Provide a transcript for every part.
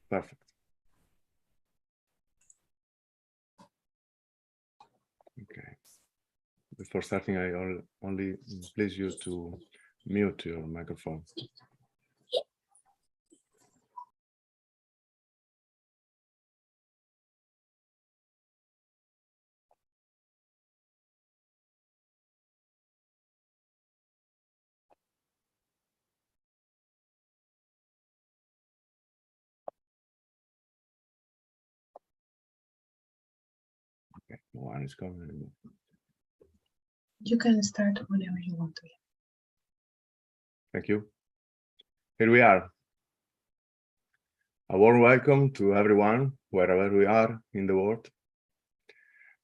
Perfect. Okay. Before starting, I only please you to mute your microphone. Okay, no one is coming anymore. You can start whenever you want to. Thank you. Here we are. A warm welcome to everyone, wherever we are in the world.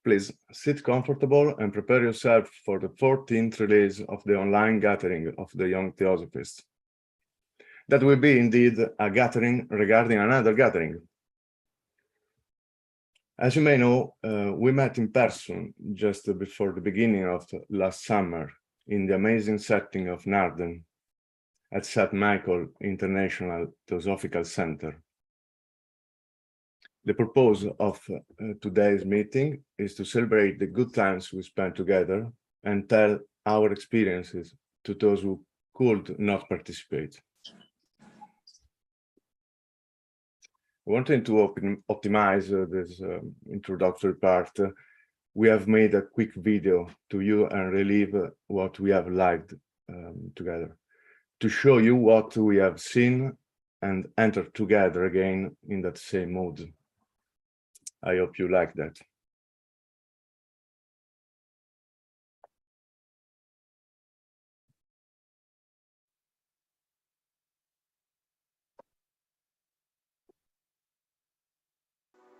Please sit comfortable and prepare yourself for the 14th release of the online gathering of the Young Theosophists. That will be indeed a gathering regarding another gathering. As you may know, we met in person just before the beginning of last summer in the amazing setting of Naarden at St. Michael International Theosophical Center. The purpose of today's meeting is to celebrate the good times we spent together and tell our experiences to those who could not participate. Wanting to optimize this introductory part, we have made a quick video to you and relive what we have liked together, to show you what we have seen and enter together again in that same mood. I hope you like that.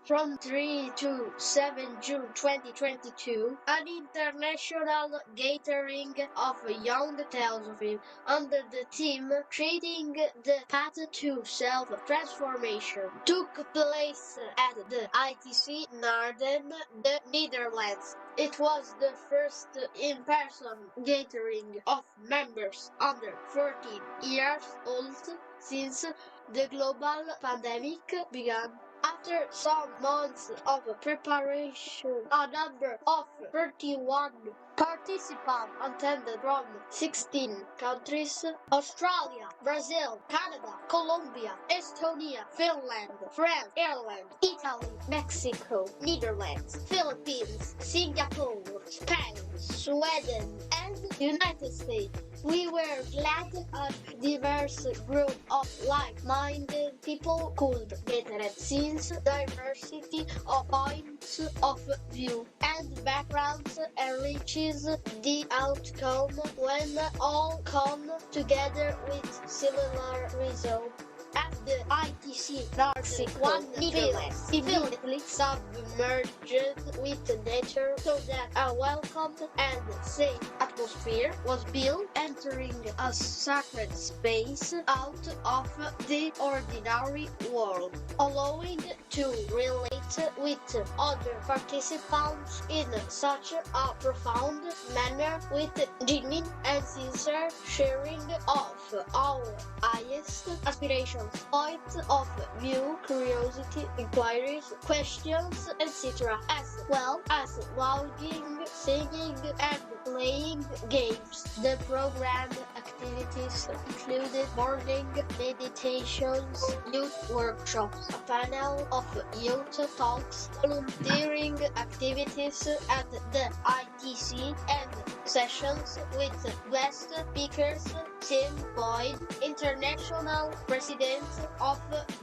From 3 to 7 June 2022, an international gathering of young Theosophists under the theme Creating the Path to Self-Transformation took place at the ITC Naarden, the Netherlands. It was the first in-person gathering of members under 14 years old since the global pandemic began. After some months of preparation, a number of 31 participants attended from 16 countries: Australia, Brazil, Canada, Colombia, Estonia, Finland, France, Ireland, Italy, Mexico, Netherlands, Philippines, Singapore, Spain, Sweden, and United States. We were glad a diverse group of like-minded people could gather since diversity of points of view and backgrounds enriches the outcome when all come together with similar results. At the ITC Naarden, one feels immediately submerged with nature so that a welcome and safe atmosphere was built, entering a sacred space out of the ordinary world, allowing to relate with other participants in such a profound manner with genuine and sincere sharing of our highest aspirations, points of view, curiosity, inquiries, questions, etc., as well as vlogging, singing, and playing games. The program activities included morning meditations, youth workshops, a panel of youth talks, volunteering activities at the ITC, and sessions with guest speakers. Tim Boyd, International President of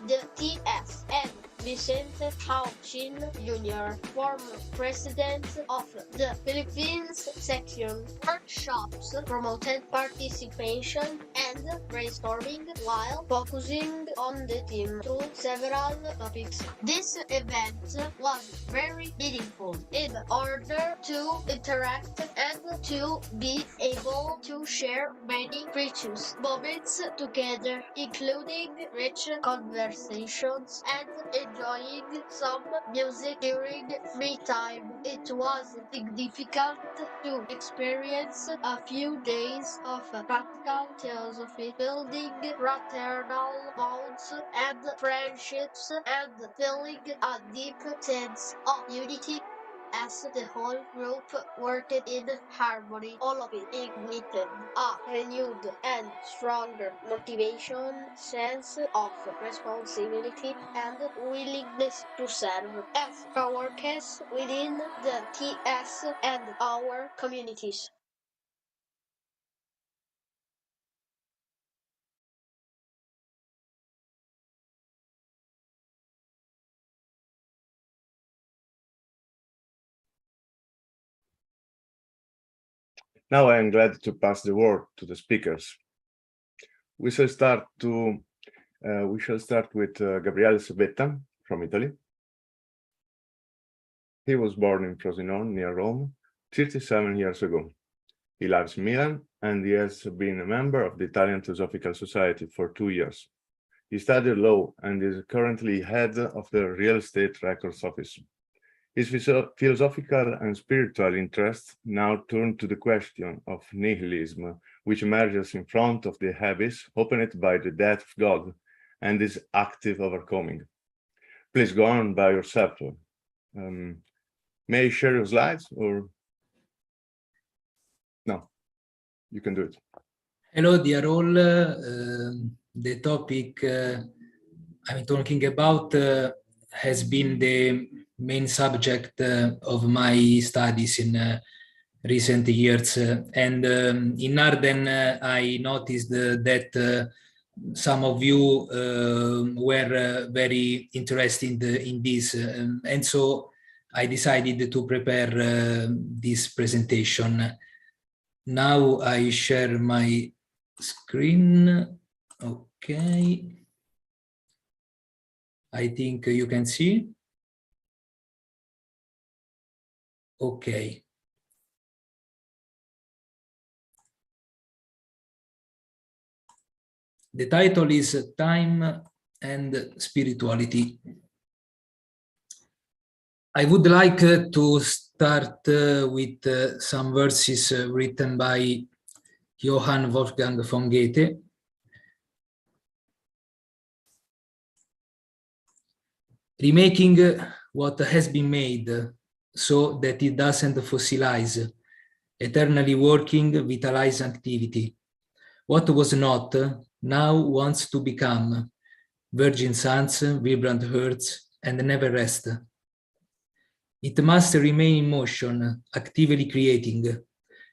the TS, and Vicente Hauchin Jr., former President of the Philippines section. Workshops promoted participation and brainstorming while focusing on the theme through several topics. This event was very meaningful in order to interact and to be able to share many precious moments together, including rich conversations and enjoying some music during free time. It was significant to experience a few days of practical theosophy, building fraternal bonds and friendships, and feeling a deep sense of unity as the whole group worked in harmony. All of it ignited a renewed and stronger motivation, sense of responsibility, and willingness to serve as co-workers within the TS and our communities. Now I am glad to pass the word to the speakers. We shall start with Gabriele Sebetta from Italy. He was born in Frosinone, near Rome, 37 years ago. He lives in Milan, and he has been a member of the Italian Theosophical Society for 2 years. He studied law and is currently head of the Real Estate Records Office. His philosophical and spiritual interests now turn to the question of nihilism, which emerges in front of the abyss opened by the death of God and his active overcoming. Please go on by yourself. May I share your slides, or no? You can do it. Hello, dear all. The topic I'm talking about has been the main subject of my studies in recent years. And in Arden, I noticed that some of you were very interested in this. And so I decided to prepare this presentation. Now I share my screen. Okay. I think you can see. Okay. The title is Time and Spirituality. I would like to start with some verses written by Johann Wolfgang von Goethe. Remaking what has been made so that it doesn't fossilize, eternally working, vitalize activity. What was not, now wants to become, virgin suns, vibrant hearts, and never rest. It must remain in motion, actively creating,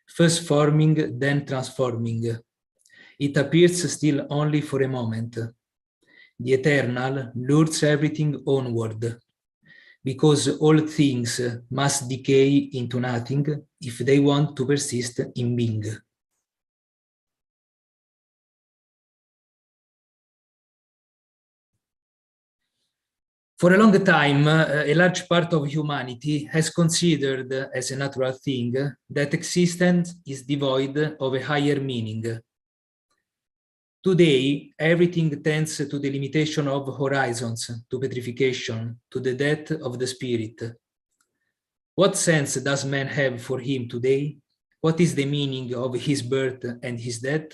first forming, then transforming. It appears still only for a moment. The eternal lures everything onward, because all things must decay into nothing if they want to persist in being. For a long time, a large part of humanity has considered as a natural thing that existence is devoid of a higher meaning. Today, everything tends to the limitation of horizons, to petrification, to the death of the spirit. What sense does man have for him today? What is the meaning of his birth and his death?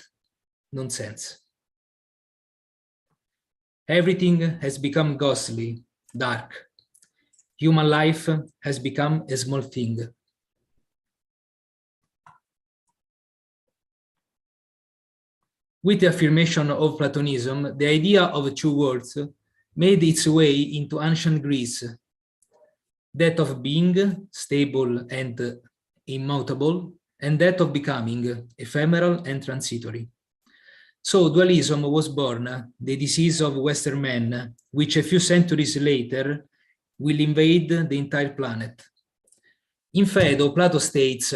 Nonsense. Everything has become ghostly, dark. Human life has become a small thing. With the affirmation of Platonism, the idea of two worlds made its way into ancient Greece, that of being, stable and immutable, and that of becoming, ephemeral and transitory. So dualism was born, the disease of Western men, which a few centuries later will invade the entire planet. In Phaedo, Plato states,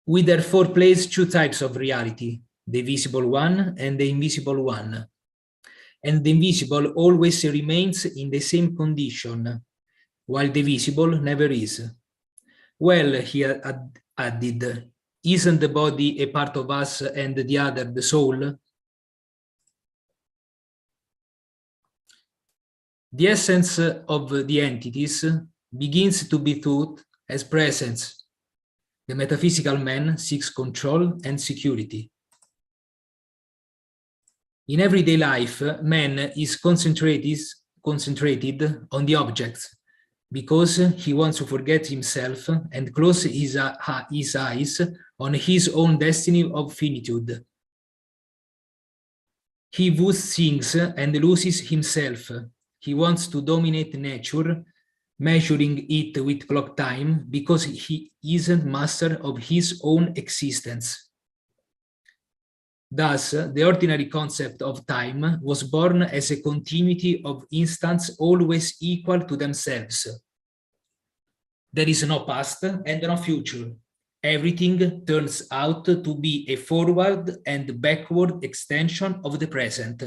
we therefore place two types of reality, the visible one and the invisible one. And the invisible always remains in the same condition, while the visible never is. Well, he added, isn't the body a part of us and the other the soul? The essence of the entities begins to be thought as presence. The metaphysical man seeks control and security. In everyday life, man is concentrated on the objects because he wants to forget himself and close his eyes on his own destiny of finitude. He woos things and loses himself. He wants to dominate nature, measuring it with clock time because he isn't master of his own existence. Thus, the ordinary concept of time was born as a continuity of instants always equal to themselves. There is no past and no future. Everything turns out to be a forward and backward extension of the present.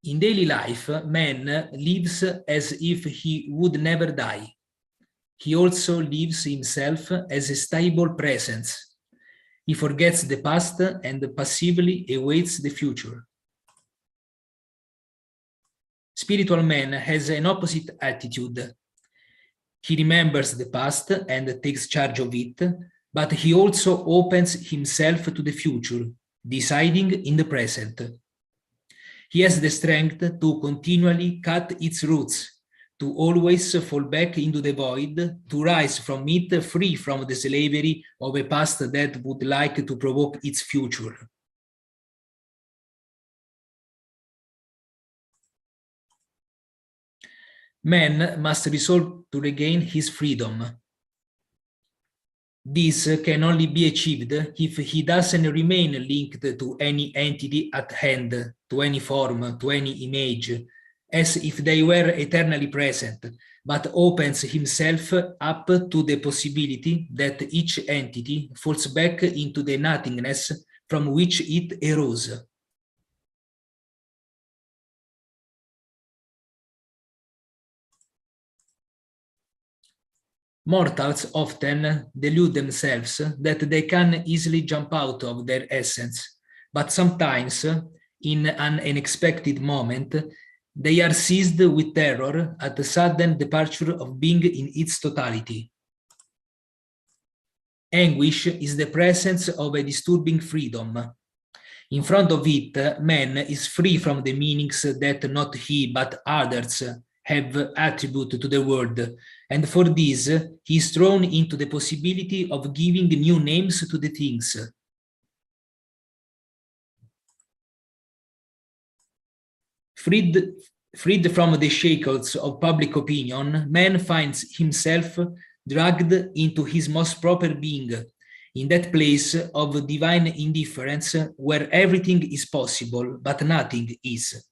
In daily life, man lives as if he would never die. He also lives himself as a stable presence. He forgets the past and passively awaits the future. Spiritual man has an opposite attitude. He remembers the past and takes charge of it, but he also opens himself to the future, deciding in the present. He has the strength to continually cut its roots, to always fall back into the void, to rise from it free from the slavery of a past that would like to provoke its future. Man must resolve to regain his freedom. This can only be achieved if he doesn't remain linked to any entity at hand, to any form, to any image, as if they were eternally present, but opens himself up to the possibility that each entity falls back into the nothingness from which it arose. Mortals often delude themselves that they can easily jump out of their essence, but sometimes, in an unexpected moment, they are seized with terror at the sudden departure of being in its totality. Anguish is the presence of a disturbing freedom. In front of it, man is free from the meanings that not he but others have attributed to the word, and for this he is thrown into the possibility of giving new names to the things. Freed from the shackles of public opinion, man finds himself dragged into his most proper being, in that place of divine indifference where everything is possible, but nothing is.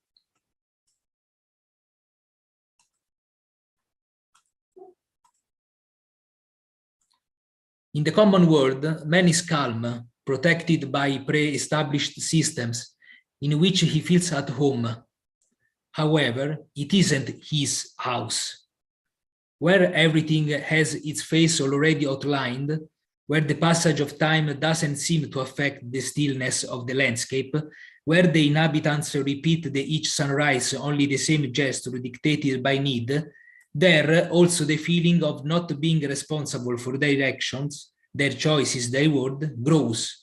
In the common world, man is calm, protected by pre-established systems in which he feels at home. However, it isn't his house. Where everything has its face already outlined, where the passage of time doesn't seem to affect the stillness of the landscape, where the inhabitants repeat each sunrise only the same gesture dictated by need, there also the feeling of not being responsible for their actions, their choices, their word, grows.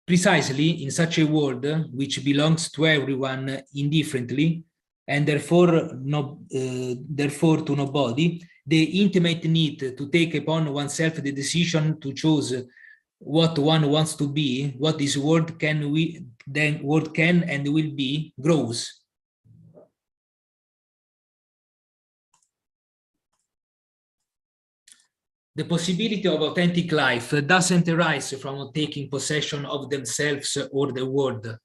Precisely in such a world, which belongs to everyone indifferently, and therefore to nobody, the intimate need to take upon oneself the decision to choose what one wants to be, what this world can and will be, grows. The possibility of authentic life doesn't arise from taking possession of themselves or the world.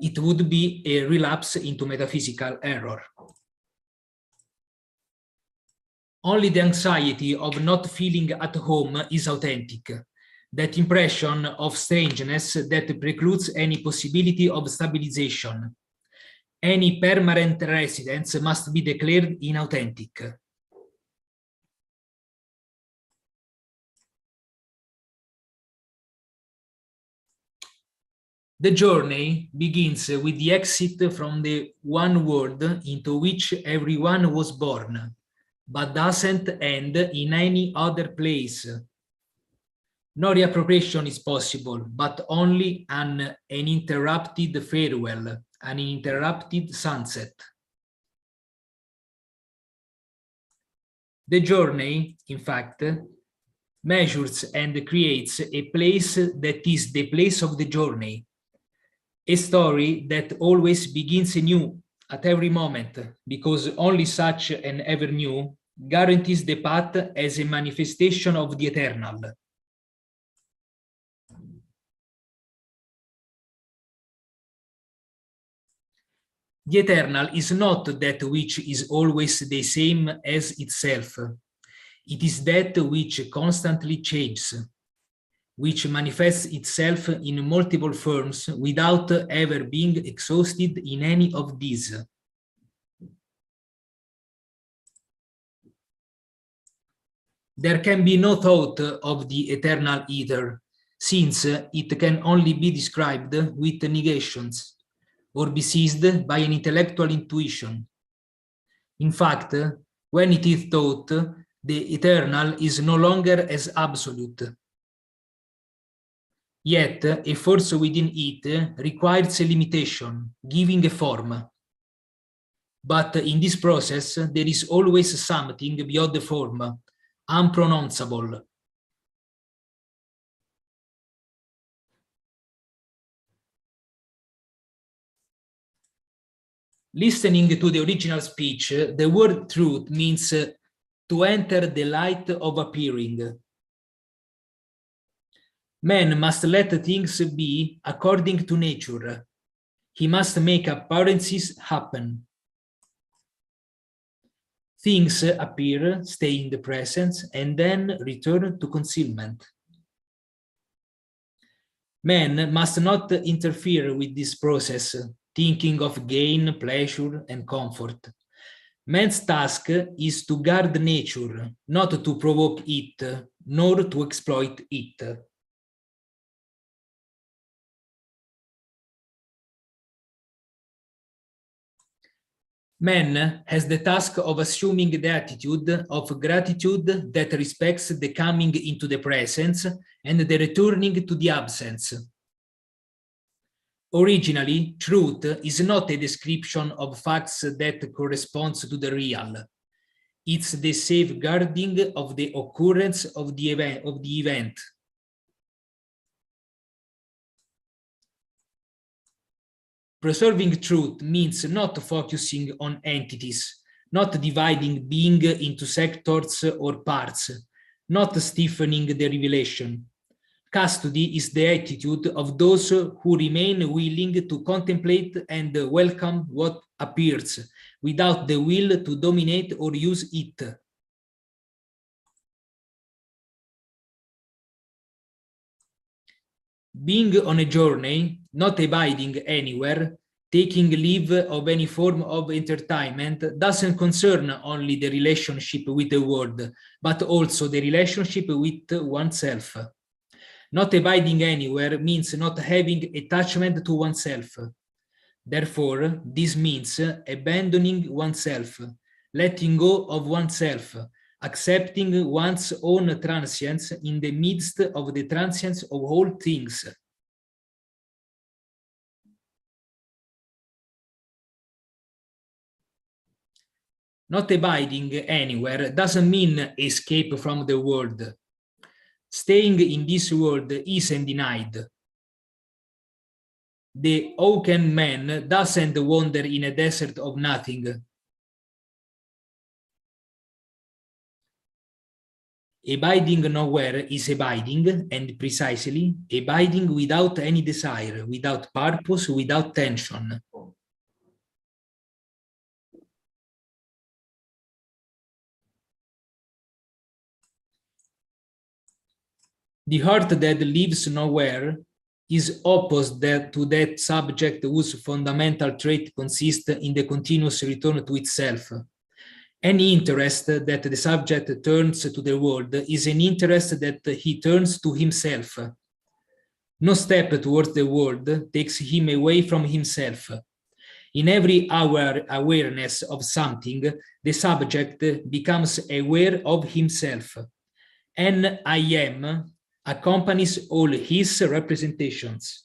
It would be a relapse into metaphysical error. Only the anxiety of not feeling at home is authentic. That impression of strangeness that precludes any possibility of stabilization. Any permanent residence must be declared inauthentic. The journey begins with the exit from the one world into which everyone was born, but doesn't end in any other place. No reappropriation is possible, but only an uninterrupted farewell, an uninterrupted sunset. The journey, in fact, measures and creates a place that is the place of the journey, a story that always begins anew at every moment, because only such an ever new guarantees the path as a manifestation of the eternal. The eternal is not that which is always the same as itself. It is that which constantly changes, which manifests itself in multiple forms without ever being exhausted in any of these. There can be no thought of the eternal either, since it can only be described with negations, or be seized by an intellectual intuition. In fact, when it is thought, the eternal is no longer as absolute. Yet, a force within it requires a limitation, giving a form. But in this process, there is always something beyond the form, unpronounceable. Listening to the original speech, the word truth means to enter the light of appearing. Man must let things be according to nature. He must make appearances happen. Things appear, stay in the present, and then return to concealment. Man must not interfere with this process, thinking of gain, pleasure, and comfort. Man's task is to guard nature, not to provoke it, nor to exploit it. Man has the task of assuming the attitude of gratitude that respects the coming into the presence and the returning to the absence. Originally, truth is not a description of facts that corresponds to the real. It's the safeguarding of the occurrence of the event. Preserving truth means not focusing on entities, not dividing being into sectors or parts, not stiffening the revelation. Custody is the attitude of those who remain willing to contemplate and welcome what appears, without the will to dominate or use it. Being on a journey, not abiding anywhere, taking leave of any form of entertainment doesn't concern only the relationship with the world, but also the relationship with oneself. Not abiding anywhere means not having attachment to oneself. Therefore, this means abandoning oneself, letting go of oneself, accepting one's own transience in the midst of the transience of all things. Not abiding anywhere doesn't mean escape from the world. Staying in this world isn't denied. The awakened man doesn't wander in a desert of nothing. Abiding nowhere is abiding, and precisely abiding without any desire, without purpose, without tension. The heart that lives nowhere is opposite to that subject whose fundamental trait consists in the continuous return to itself. Any interest that the subject turns to the world is an interest that he turns to himself. No step towards the world takes him away from himself. In every awareness of something, the subject becomes aware of himself. And I am accompanies all his representations.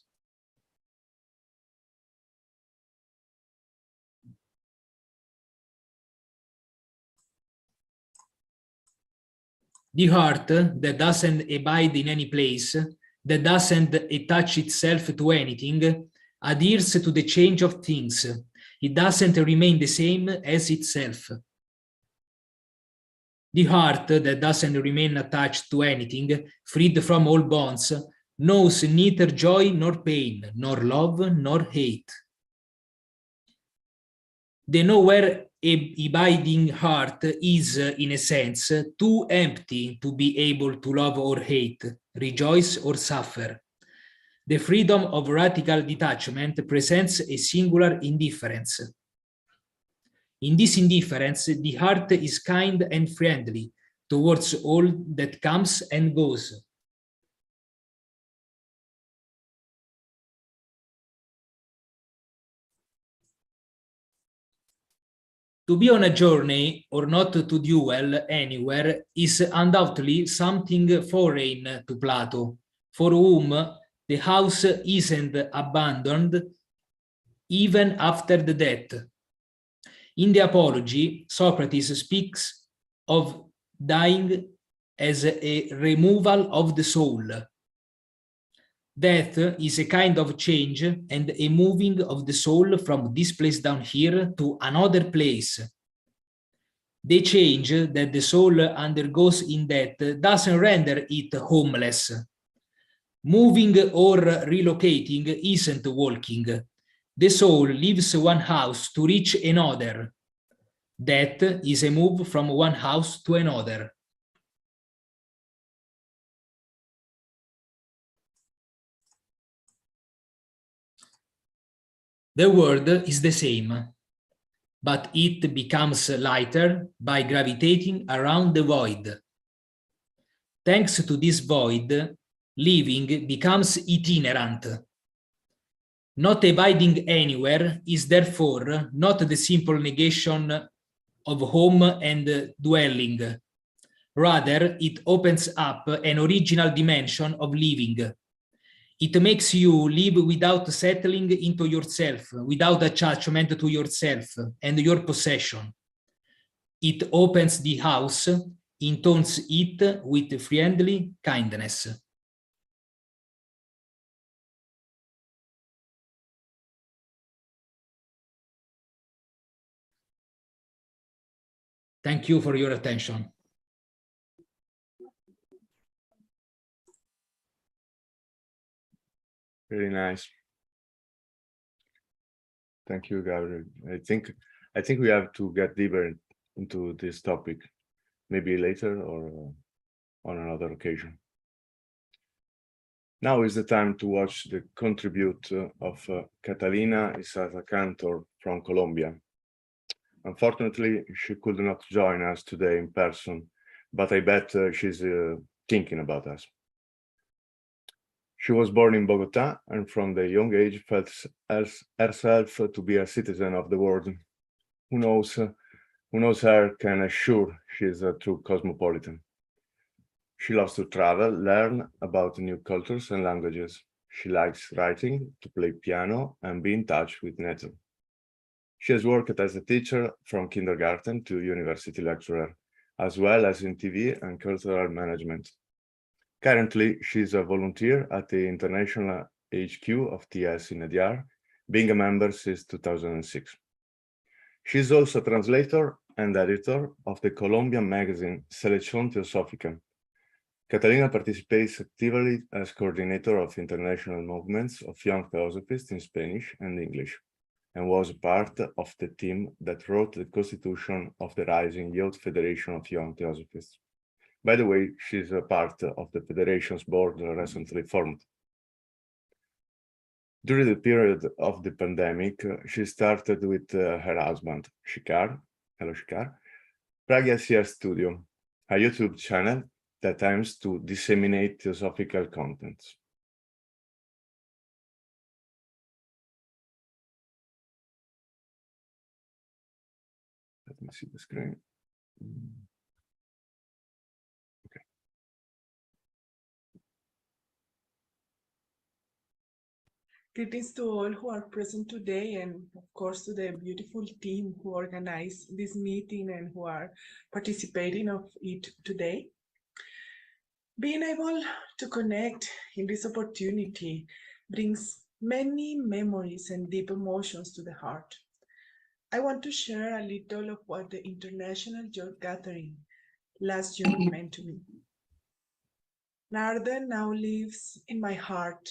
The heart that doesn't abide in any place, that doesn't attach itself to anything, adheres to the change of things. It doesn't remain the same as itself. The heart that doesn't remain attached to anything, freed from all bonds, knows neither joy nor pain, nor love nor hate. The nowhere abiding heart is, in a sense, too empty to be able to love or hate, rejoice or suffer. The freedom of radical detachment presents a singular indifference. In this indifference, the heart is kind and friendly towards all that comes and goes. To be on a journey or not to dwell anywhere is undoubtedly something foreign to Plato, for whom the house isn't abandoned even after the death. In the Apology, Socrates speaks of dying as a removal of the soul. Death is a kind of change and a moving of the soul from this place down here to another place. The change that the soul undergoes in death doesn't render it homeless. Moving or relocating isn't walking. The soul leaves one house to reach another. Death is a move from one house to another. The world is the same, but it becomes lighter by gravitating around the void. Thanks to this void, living becomes itinerant. Not abiding anywhere is therefore not the simple negation of home and dwelling. Rather, it opens up an original dimension of living. It makes you live without settling into yourself, without attachment to yourself and your possession. It opens the house, intones it with friendly kindness. Thank you for your attention. Very nice. Thank you, Gabriel. I think we have to get deeper into this topic, maybe later or on another occasion. Now is the time to watch the contribute of Catalina Isaza Cantor from Colombia. Unfortunately, she could not join us today in person, but I bet she's thinking about us. She was born in Bogota and from the young age felt herself to be a citizen of the world. Who knows her can assure she is a true cosmopolitan. She loves to travel, learn about new cultures and languages. She likes writing, to play piano, and be in touch with nature. She has worked as a teacher from kindergarten to university lecturer, as well as in TV and cultural management. Currently, she is a volunteer at the international HQ of TS in Adyar, being a member since 2006. She is also a translator and editor of the Colombian magazine Selección Teosófica. Catalina participates actively as coordinator of international movements of young Theosophists in Spanish and English, and was part of the team that wrote the constitution of the Rising Youth Federation of Young Theosophists. By the way, she's a part of the Federation's board recently formed. During the period of the pandemic, she started with her husband, Shikar, hello Shikar, Pragya Studio, a YouTube channel that aims to disseminate theosophical contents. Let me see the screen. Okay. Greetings to all who are present today, and of course to the beautiful team who organized this meeting and who are participating of it today. Being able to connect in this opportunity brings many memories and deep emotions to the heart. I want to share a little of what the International Youth Gathering last June meant to me. Narden now lives in my heart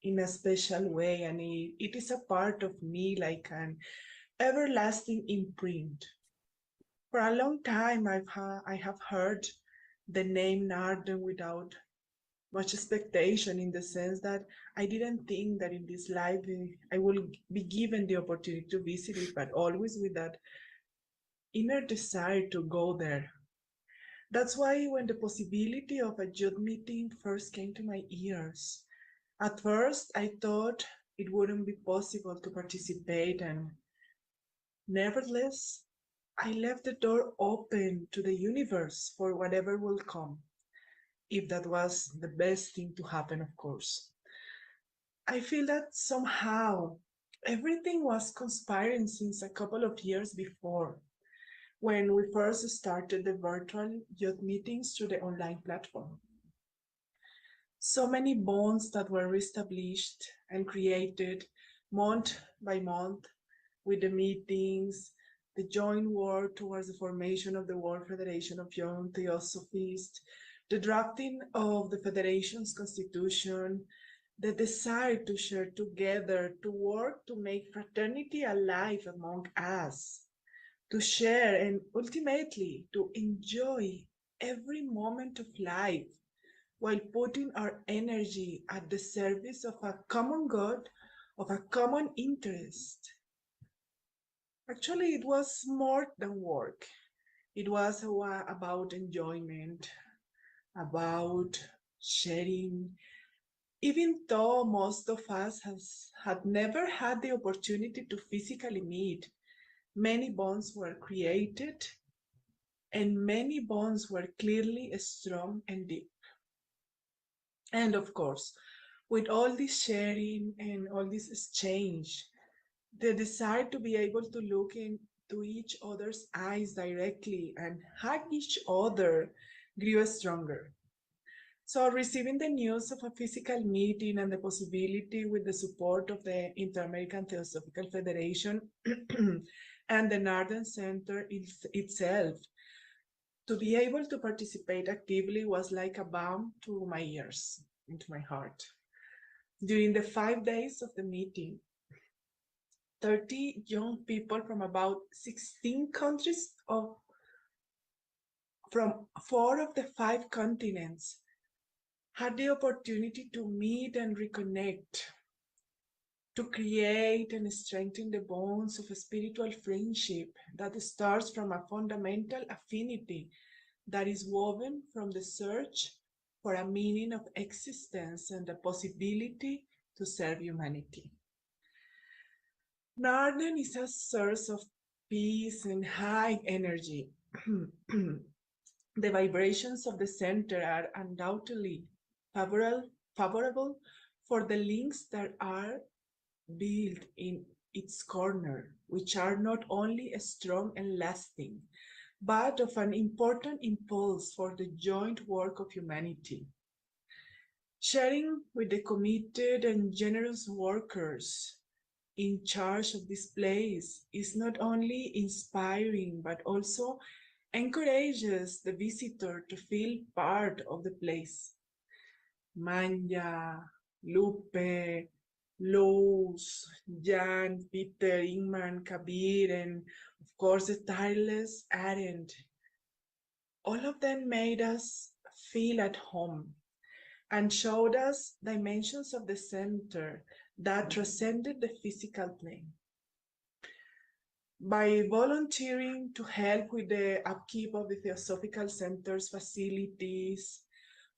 in a special way, and it is a part of me like an everlasting imprint. For a long time, I have heard the name Narden without much expectation, in the sense that I didn't think that in this life I will be given the opportunity to visit it, but always with that inner desire to go there. That's why when the possibility of a youth meeting first came to my ears, at first I thought it wouldn't be possible to participate, and nevertheless, I left the door open to the universe for whatever will come, if that was the best thing to happen, of course. I feel that somehow everything was conspiring since a couple of years before, when we first started the virtual youth meetings through the online platform. So many bonds that were reestablished and created month by month with the meetings, the joint work towards the formation of the World Federation of Young Theosophists, the drafting of the Federation's constitution, the desire to share together, to work to make fraternity alive among us, to share and ultimately to enjoy every moment of life while putting our energy at the service of a common good, of a common interest. Actually, it was more than work. It was about enjoyment, about sharing. Even though most of us had never had the opportunity to physically meet, many bonds were created, and many bonds were clearly strong and deep. And of course, with all this sharing and all this exchange, the desire to be able to look into each other's eyes directly and hug each other grew stronger. So receiving the news of a physical meeting and the possibility, with the support of the Inter-American Theosophical Federation and the Narden Center itself, to be able to participate actively was like a balm to my ears, into my heart. During the 5 days of the meeting, 30 young people from about 16 countries from 4 of the 5 continents had the opportunity to meet and reconnect, to create and strengthen the bonds of a spiritual friendship that starts from a fundamental affinity that is woven from the search for a meaning of existence and the possibility to serve humanity. Narden is a source of peace and high energy. The vibrations of the center are undoubtedly favorable for the links that are built in its corner, which are not only strong and lasting, but of an important impulse for the joint work of humanity. Sharing with the committed and generous workers in charge of this place is not only inspiring, but also encourages the visitor to feel part of the place. Manja, Lupe, Luz, Jan, Peter, Ingman, Kabir, and of course the tireless Arendt. All of them made us feel at home and showed us dimensions of the center that transcended the physical plane. By volunteering to help with the upkeep of the Theosophical Center's facilities,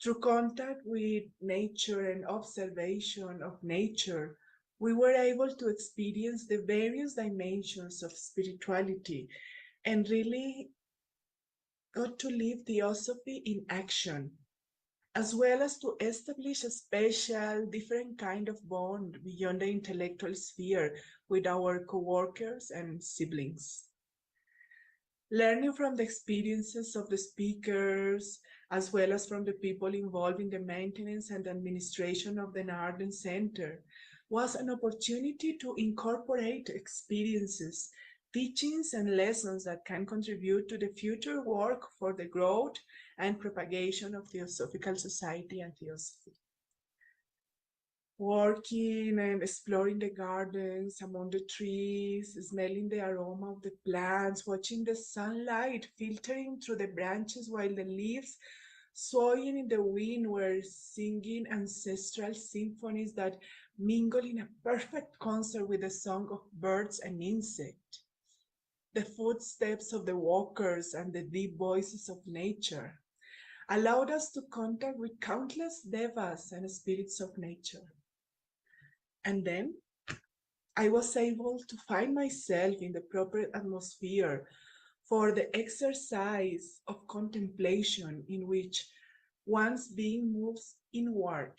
through contact with nature and observation of nature, we were able to experience the various dimensions of spirituality and really got to live Theosophy in action, as well as to establish a special, different kind of bond beyond the intellectual sphere with our co-workers and siblings. Learning from the experiences of the speakers, as well as from the people involved in the maintenance and administration of the Narden Center, was an opportunity to incorporate experiences, teachings, and lessons that can contribute to the future work for the growth and propagation of Theosophical Society and Theosophy. Walking and exploring the gardens, among the trees, smelling the aroma of the plants, watching the sunlight filtering through the branches while the leaves swaying in the wind were singing ancestral symphonies that mingle in a perfect concert with the song of birds and insects. The footsteps of the walkers and the deep voices of nature allowed us to contact with countless devas and spirits of nature. And then I was able to find myself in the proper atmosphere for the exercise of contemplation in which one's being moves inward.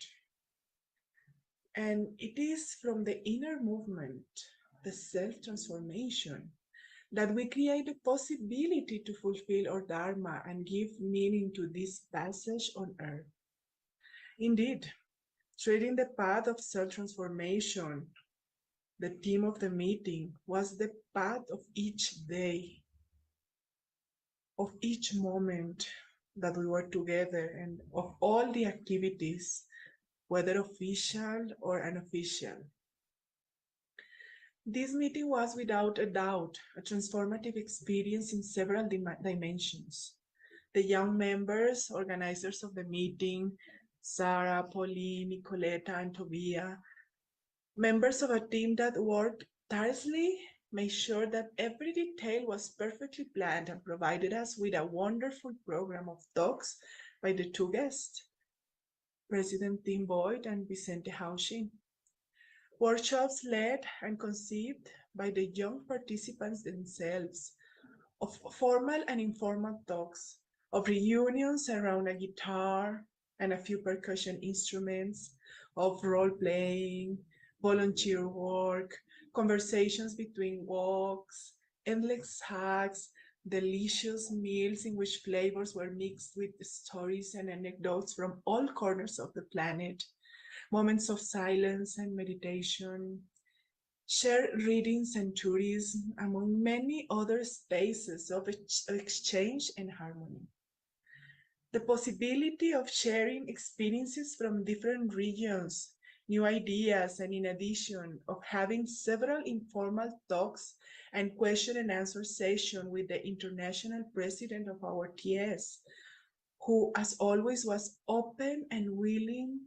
And it is from the inner movement, the self-transformation, that we create the possibility to fulfill our Dharma and give meaning to this passage on earth. Indeed, treading the path of self-transformation, the theme of the meeting was the path of each day, of each moment that we were together, and of all the activities, whether official or unofficial. This meeting was without a doubt a transformative experience in several dimensions. The young members, organizers of the meeting, Sarah, Pauline, Nicoletta, and Tobia, members of a team that worked tirelessly, made sure that every detail was perfectly planned and provided us with a wonderful program of talks by the two guests, President Tim Boyd and Vicente Haushin. Workshops led and conceived by the young participants themselves, of formal and informal talks, of reunions around a guitar and a few percussion instruments, of role-playing, volunteer work, conversations between walks, endless hugs, delicious meals in which flavors were mixed with stories and anecdotes from all corners of the planet, moments of silence and meditation, shared readings and tourism, among many other spaces of exchange and harmony. The possibility of sharing experiences from different regions, new ideas, and in addition of having several informal talks and question and answer sessions with the international president of our TS, who as always was open and willing,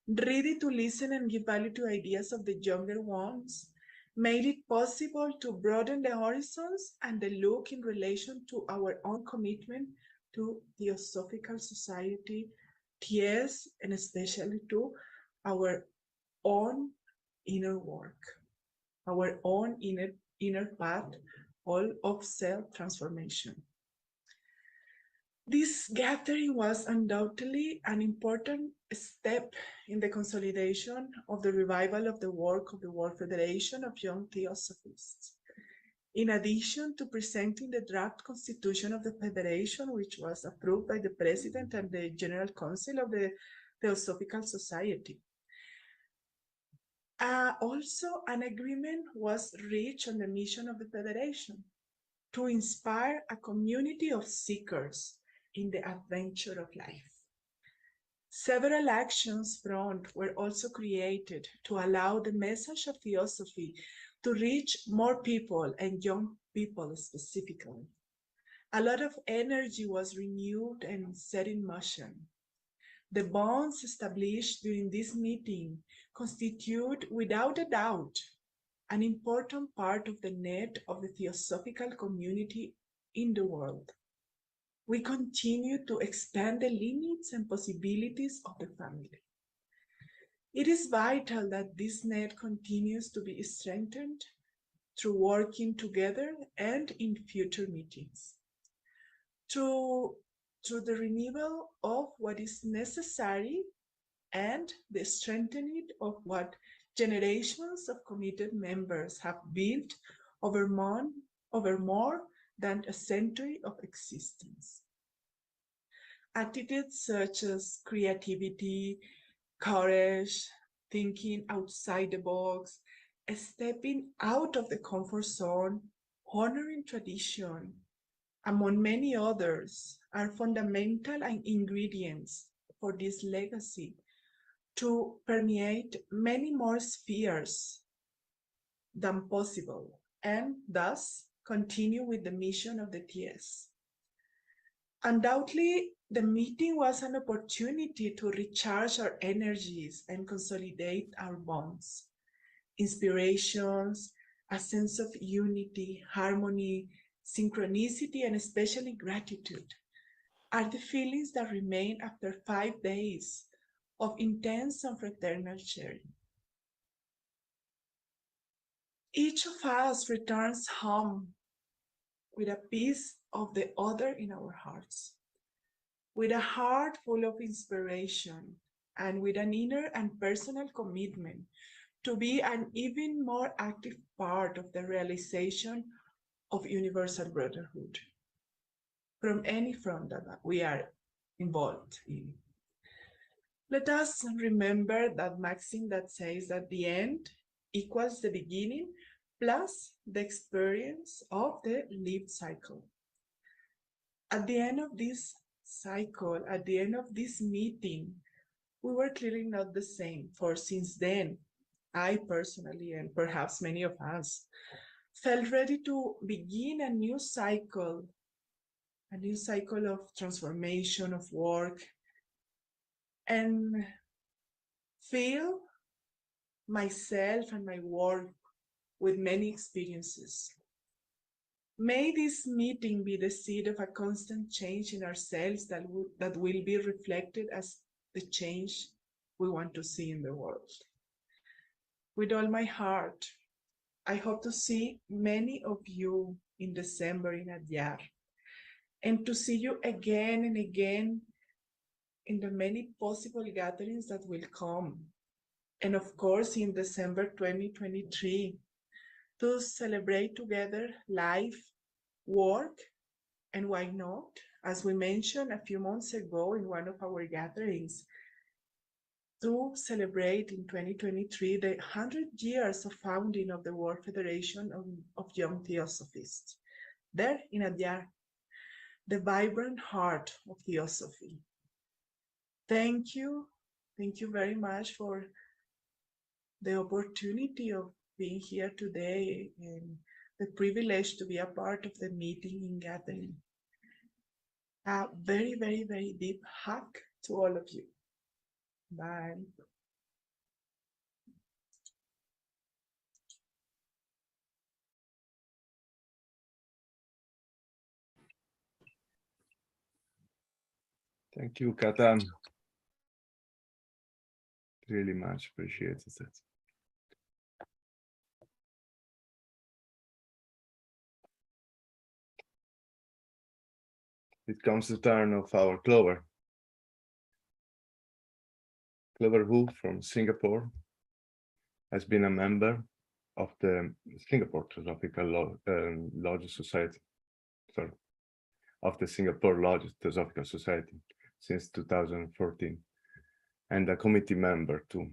ready to listen and give value to ideas of the younger ones, made it possible to broaden the horizons and the look in relation to our own commitment to Theosophical Society, TS, and especially to our own inner work, our own inner path, all of self-transformation. This gathering was undoubtedly an important step in the consolidation of the revival of the work of the World Federation of Young Theosophists. In addition to presenting the draft constitution of the Federation, which was approved by the President and the General Council of the Theosophical Society. Also, an agreement was reached on the mission of the Federation to inspire a community of seekers in the adventure of life. Several actions front were also created to allow the message of Theosophy to reach more people and young people specifically. A lot of energy was renewed and set in motion. The bonds established during this meeting constitute, without a doubt, an important part of the net of the Theosophical community in the world. We continue to expand the limits and possibilities of the family. It is vital that this net continues to be strengthened through working together and in future meetings, through the renewal of what is necessary and the strengthening of what generations of committed members have built over more than a century of existence. Attitudes such as creativity, courage, thinking outside the box, stepping out of the comfort zone, honoring tradition, among many others, are fundamental ingredients for this legacy to permeate many more spheres than possible, and thus continue with the mission of the TS. Undoubtedly, the meeting was an opportunity to recharge our energies and consolidate our bonds, inspirations, a sense of unity, harmony, synchronicity, and especially gratitude are the feelings that remain after 5 days of intense and fraternal sharing. Each of us returns home with a piece of the other in our hearts, with a heart full of inspiration, and with an inner and personal commitment to be an even more active part of the realization of universal brotherhood from any front that we are involved in. Let us remember that maxim that says that the end equals the beginning plus the experience of the lived cycle. At the end of this cycle, at the end of this meeting, we were clearly not the same, for since then, I personally, and perhaps many of us, felt ready to begin a new cycle of transformation, of work, and fill myself and my work with many experiences. May this meeting be the seed of a constant change in ourselves that will be reflected as the change we want to see in the world. With all my heart, I hope to see many of you in December in Adyar, and to see you again and again in the many possible gatherings that will come. And of course, in December 2023, to celebrate together life, work, and why not, as we mentioned a few months ago in one of our gatherings, to celebrate in 2023 the 100 years of founding of the World Federation of Young Theosophists, there in Adyar, the vibrant heart of Theosophy. Thank you very much for the opportunity of being here today and the privilege to be a part of the meeting and gathering. A very, very, very deep hug to all of you. Bye. Thank you, Kata. Really much appreciated that. It comes the turn of our Clover. Clover Hu from Singapore has been a member of the Singapore Theosophical Lodge Society, of the Singapore Lodge Theosophical Society since 2014, and a committee member too.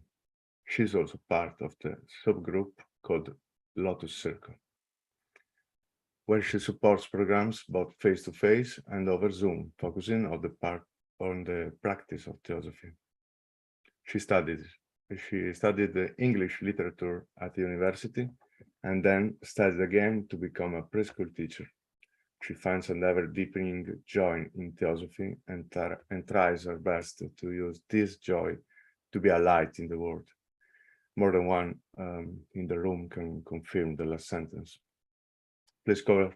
She's also part of the subgroup called Lotus Circle, where she supports programs both face-to-face and over Zoom, focusing on the practice of theosophy. She studied the English literature at the university and then studied again to become a preschool teacher. She finds an ever-deepening joy in theosophy and tries her best to use this joy to be a light in the world. More than one in the room can confirm the last sentence. Please, Clover,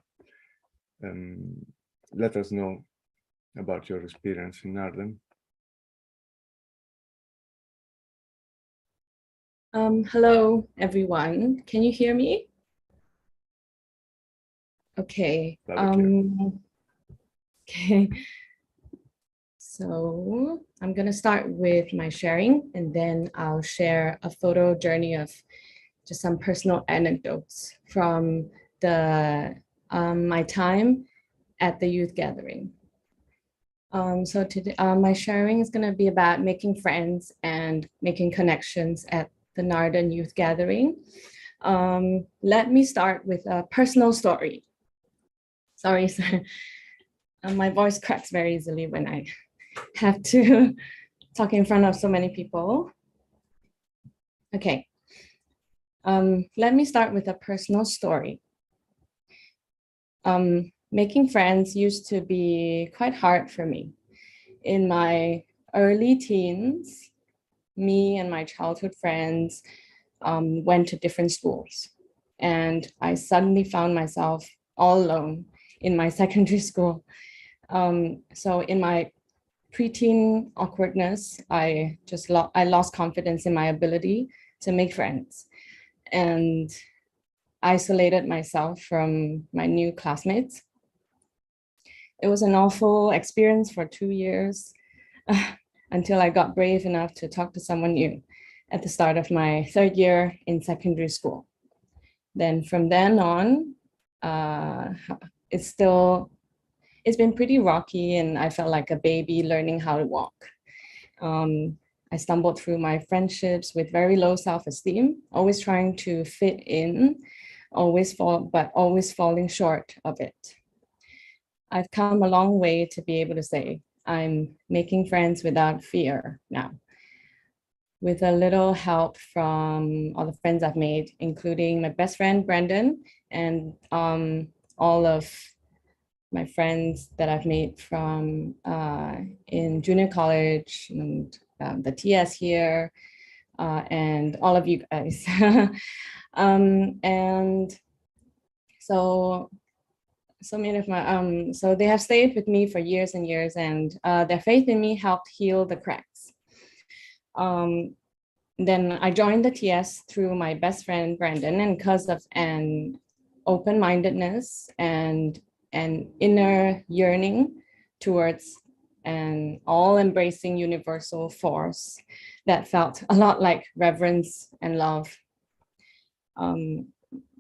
let us know about your experience in Arden. Hello, everyone. Can you hear me? Okay. Loud and clear. Okay. So I'm gonna start with my sharing, and then I'll share a photo journey of just some personal anecdotes from my time at the youth gathering. So today, my sharing is gonna be about making friends and making connections at the Narden Youth Gathering. Let me start with a personal story. Sorry, my voice cracks very easily when I have to talk in front of so many people. Okay. Let me start with a personal story. Making friends used to be quite hard for me. In my early teens, me and my childhood friends went to different schools, and I suddenly found myself all alone in my secondary school. So in my preteen awkwardness, I lost confidence in my ability to make friends, and isolated myself from my new classmates. It was an awful experience for 2 years until I got brave enough to talk to someone new at the start of my third year in secondary school. Then from then on, it's been pretty rocky, and I felt like a baby learning how to walk. I stumbled through my friendships with very low self-esteem, always trying to fit in, but always falling short of it. I've come a long way to be able to say I'm making friends without fear now, with a little help from all the friends I've made, including my best friend, Brandon, and all of my friends that I've made from in junior college and the TS here, and all of you guys. And so many of my, so they have stayed with me for years and years, and their faith in me helped heal the cracks. Then I joined the TS through my best friend, Brandon, and because of an open-mindedness and an inner yearning towards an all-embracing universal force that felt a lot like reverence and love.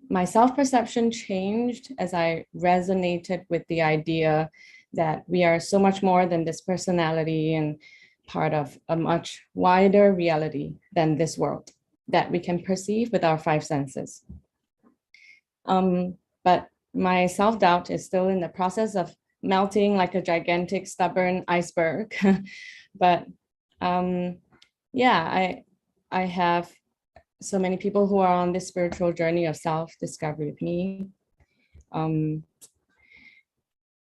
My self-perception changed as I resonated with the idea that we are so much more than this personality and part of a much wider reality than this world that we can perceive with our five senses. But my self-doubt is still in the process of melting like a gigantic, stubborn iceberg. But yeah, I have so many people who are on this spiritual journey of self-discovery with me.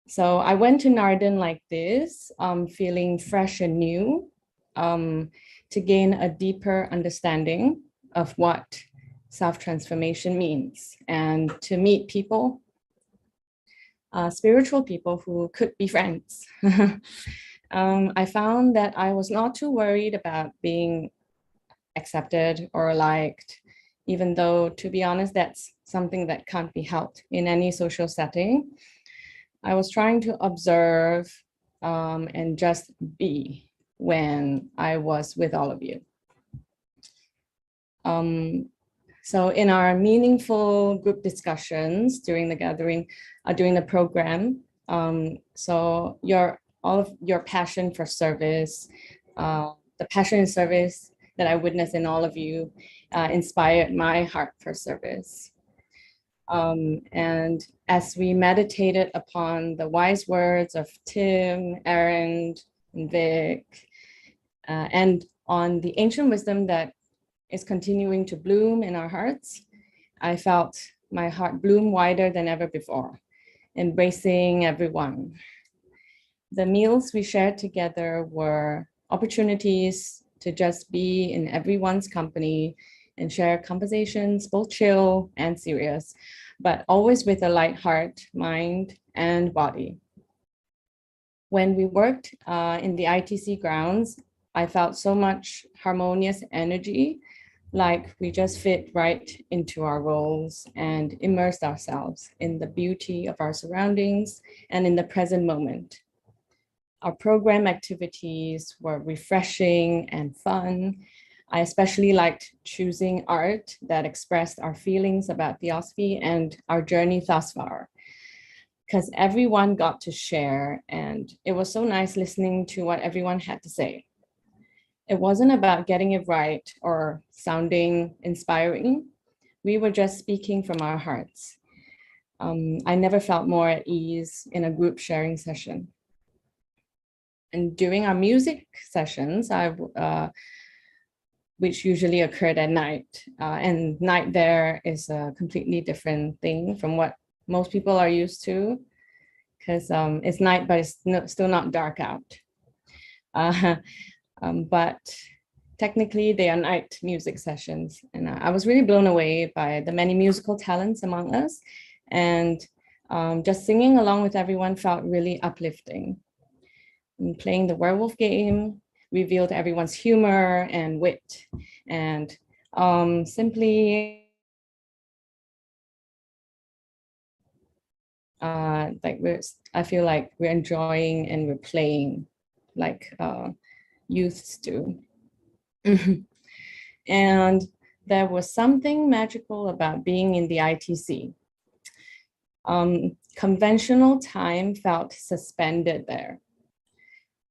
So I went to Narden like this, feeling fresh and new, to gain a deeper understanding of what self-transformation means, and to meet people, spiritual people who could be friends. I found that I was not too worried about being accepted or liked, even though, to be honest, that's something that can't be helped in any social setting. I was trying to observe and just be when I was with all of you. So in our meaningful group discussions during the gathering, during the program, so all of your passion for service, the passion in service that I witnessed in all of you inspired my heart for service. And as we meditated upon the wise words of Tim, Aaron, and Vic, and on the ancient wisdom that is continuing to bloom in our hearts, I felt my heart bloom wider than ever before, embracing everyone. The meals we shared together were opportunities to just be in everyone's company and share conversations, both chill and serious, but always with a light heart, mind, and body. When we worked in the ITC grounds, I felt so much harmonious energy like we just fit right into our roles and immersed ourselves in the beauty of our surroundings and in the present moment. Our program activities were refreshing and fun. I especially liked choosing art that expressed our feelings about Theosophy and our journey thus far, because everyone got to share, and it was so nice listening to what everyone had to say. It wasn't about getting it right or sounding inspiring. We were just speaking from our hearts. I never felt more at ease in a group sharing session. And during our music sessions, which usually occurred at night, and night there is a completely different thing from what most people are used to, because it's night, but it's still not dark out. But technically they are night music sessions. And I was really blown away by the many musical talents among us. And just singing along with everyone felt really uplifting. And playing the werewolf game revealed everyone's humor and wit. And simply I feel like we're enjoying and we're playing like youths do. And there was something magical about being in the ITC. Conventional time felt suspended there.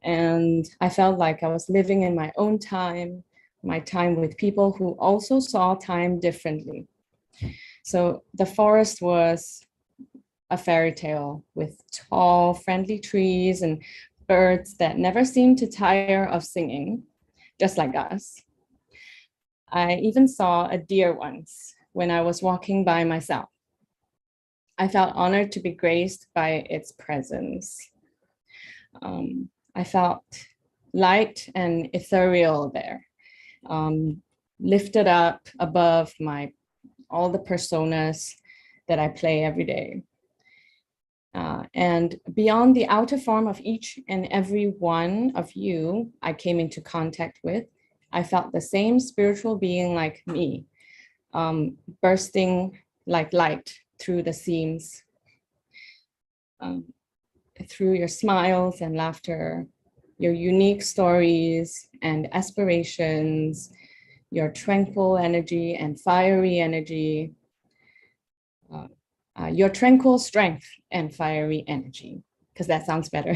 And I felt like I was living in my own time, my time with people who also saw time differently. So the forest was a fairy tale with tall, friendly trees and birds that never seemed to tire of singing, just like us. I even saw a deer once when I was walking by myself. I felt honored to be graced by its presence. I felt light and ethereal there, lifted up above all the personas that I play every day. And beyond the outer form of each and every one of you I came into contact with, I felt the same spiritual being like me, bursting like light through the seams, through your smiles and laughter, your unique stories and aspirations, your tranquil energy and fiery energy, your tranquil strength and fiery energy, because that sounds better.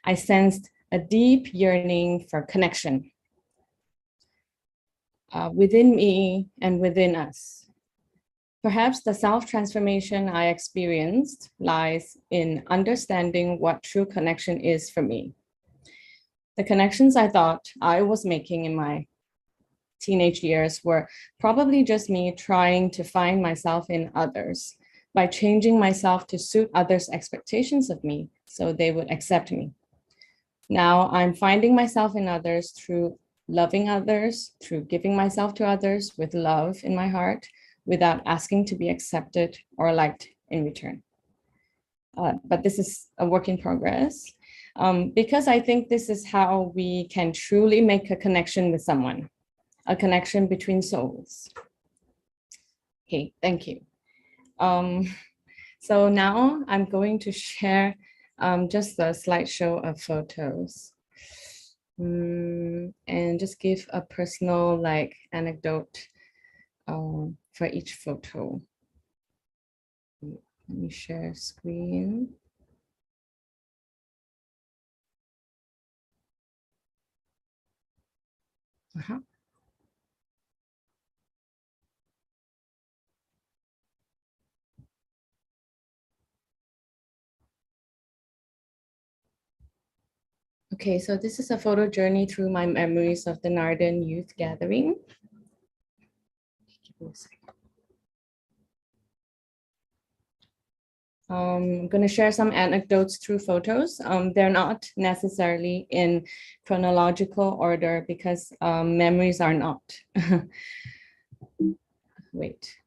I sensed a deep yearning for connection within me and within us. Perhaps the self-transformation I experienced lies in understanding what true connection is for me. The connections I thought I was making in my teenage years were probably just me trying to find myself in others by changing myself to suit others' expectations of me so they would accept me. Now I'm finding myself in others through loving others, through giving myself to others with love in my heart, without asking to be accepted or liked in return. But this is a work in progress, because I think this is how we can truly make a connection with someone, a connection between souls. Okay, thank you. So now I'm going to share just a slideshow of photos. And just give a personal anecdote for each photo. Let me share screen. Okay, so this is a photo journey through my memories of the Narden Youth Gathering. I'm going to share some anecdotes through photos. They're not necessarily in chronological order because memories are not. Wait,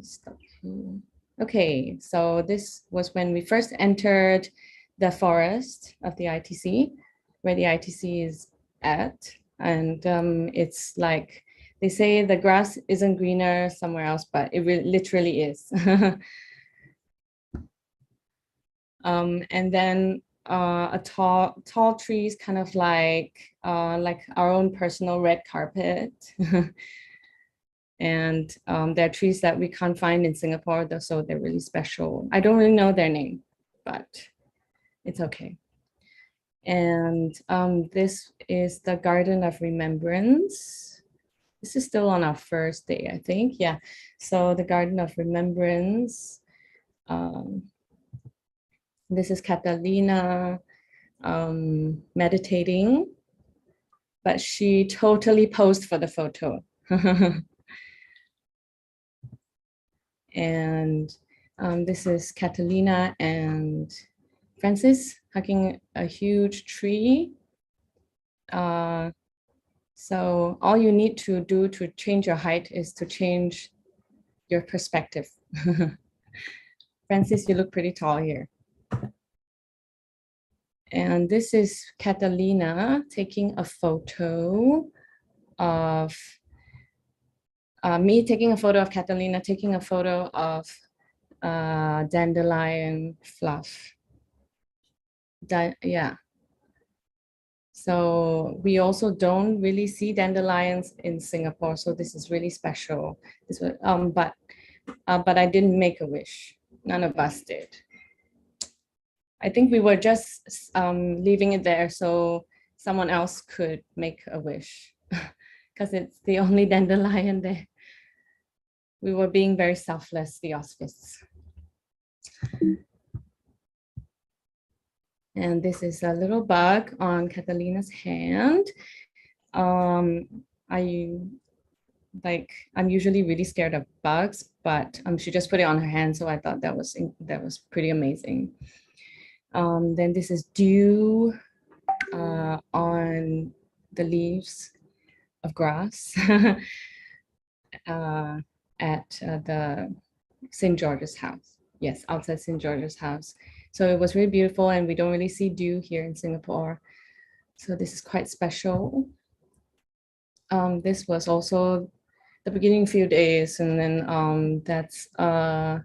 stop here. Okay, so this was when we first entered the forest of the ITC, where the ITC is at. And it's like They say the grass isn't greener somewhere else, but it literally is. And then a tall trees, kind of like our own personal red carpet. And there are trees that we can't find in Singapore, so they're really special. I don't really know their name, but it's okay. And this is the Garden of Remembrance. This is still on our first day, I think. Yeah. So the Garden of Remembrance. This is Catalina meditating, but she totally posed for the photo. And this is Catalina and Francis hugging a huge tree. So all you need to do to change your height is to change your perspective. Francis, you look pretty tall here. And this is Catalina taking a photo of me taking a photo of Catalina, taking a photo of dandelion fluff. Yeah. So we also don't really see dandelions in Singapore, so this is really special. This was, but I didn't make a wish. None of us did. I think we were just leaving it there so someone else could make a wish, because it's the only dandelion there. We were being very selfless, Theosophists. And this is a little bug on Catalina's hand. I'm usually really scared of bugs, but she just put it on her hand, so I thought that was pretty amazing. Then this is dew on the leaves of grass at the St. George's house. Yes, outside St. George's house. So it was really beautiful, and we don't really see dew here in Singapore. So this is quite special. This was also the beginning few days, and then that's I'm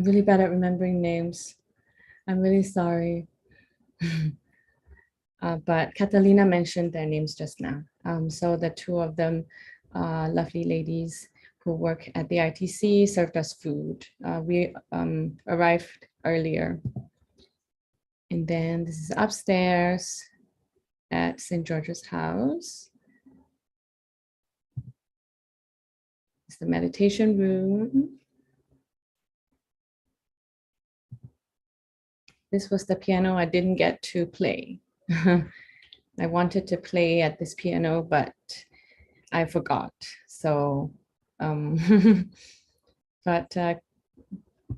really bad at remembering names. I'm really sorry. But Catalina mentioned their names just now. So the two of them, lovely ladies who work at the ITC, served us food. We arrived earlier. And then this is upstairs at St. George's house. It's the meditation room. This was the piano I didn't get to play. I wanted to play at this piano, but I forgot. So, but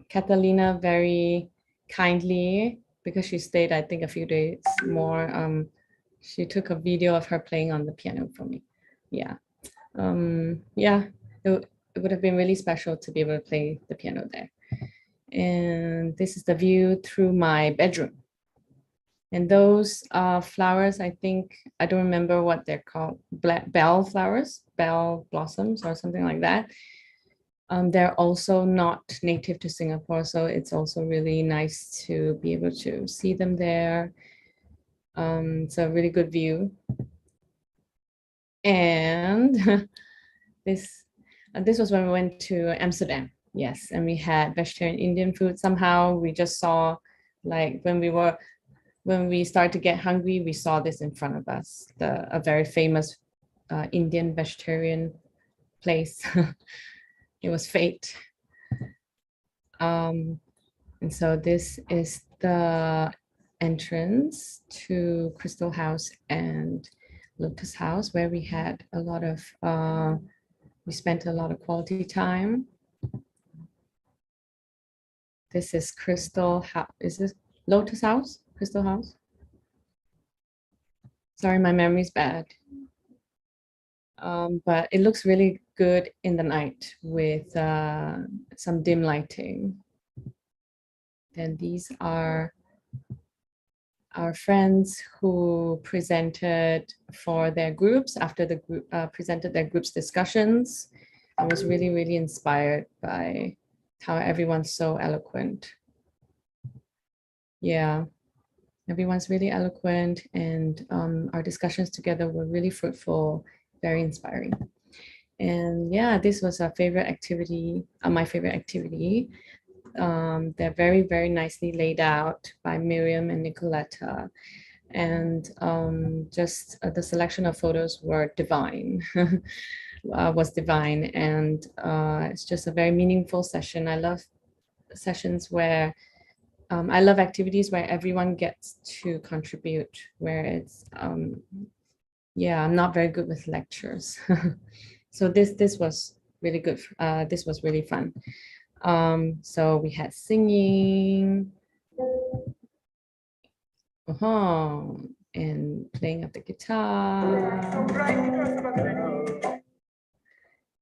Catalina very kindly, because she stayed, I think, a few days more, she took a video of her playing on the piano for me. Yeah. Yeah, it would have been really special to be able to play the piano there. And this is the view through my bedroom. And those flowers, I think, I don't remember what they're called, bell flowers, bell blossoms or something like that. They're also not native to Singapore, so it's also really nice to be able to see them there. It's a really good view. And this was when we went to Amsterdam. Yes, and we had vegetarian Indian food. Somehow we just saw, like, when we started to get hungry, we saw this in front of us, a very famous Indian vegetarian place. It was fate. And so this is the entrance to Crystal House and Lotus House, where we had a lot of, we spent a lot of quality time. This is Crystal House. Is this Lotus House? Crystal House? Sorry, my memory's bad. But it looks really good in the night with some dim lighting. Then these are our friends who presented for their groups after the group presented their groups discussions. I was really, really inspired by how everyone's so eloquent. Yeah, everyone's really eloquent, and our discussions together were really fruitful, very inspiring. And yeah, this was our favorite activity, my favorite activity. They're very, very nicely laid out by Miriam and Nicoletta. And just the selection of photos were divine, was divine. And it's just a very meaningful session. I love sessions where, I love activities where everyone gets to contribute, where it's, yeah, I'm not very good with lectures. So this was really good. This was really fun. So we had singing, and playing of the guitar,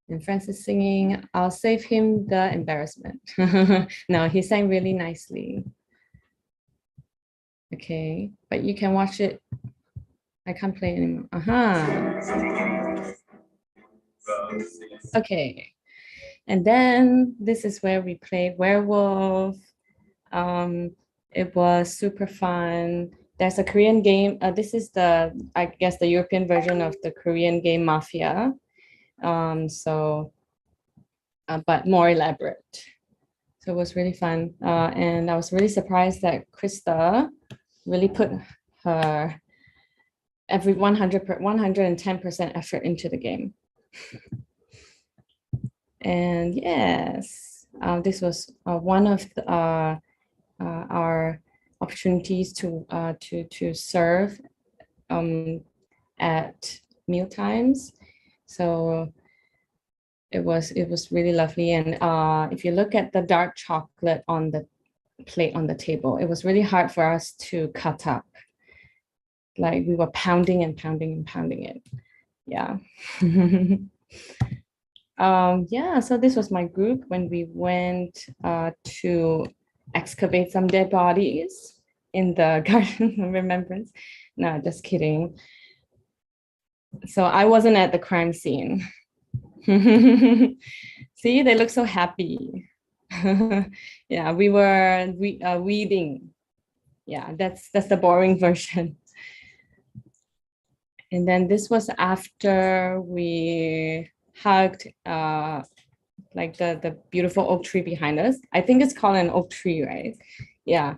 and Francis singing. I'll save him the embarrassment. No, he sang really nicely. Okay, but you can watch it. I can't play anymore. Okay, and then this is where we played werewolf. It was super fun. There's a Korean game. This is the, I guess, the European version of the Korean game Mafia. But more elaborate. So it was really fun. And I was really surprised that Krista really put her every 110% effort into the game. And yes, this was one of our opportunities to serve at meal times. So it was really lovely. And if you look at the dark chocolate on the plate on the table, it was really hard for us to cut up. Like we were pounding and pounding and pounding it. Yeah. Yeah, so this was my group when we went to excavate some dead bodies in the Garden of Remembrance. No, just kidding. So I wasn't at the crime scene. See, they look so happy. Yeah, we were weeding. Yeah, that's the boring version. And then this was after we hugged like the beautiful oak tree behind us. I think it's called an oak tree, right? Yeah.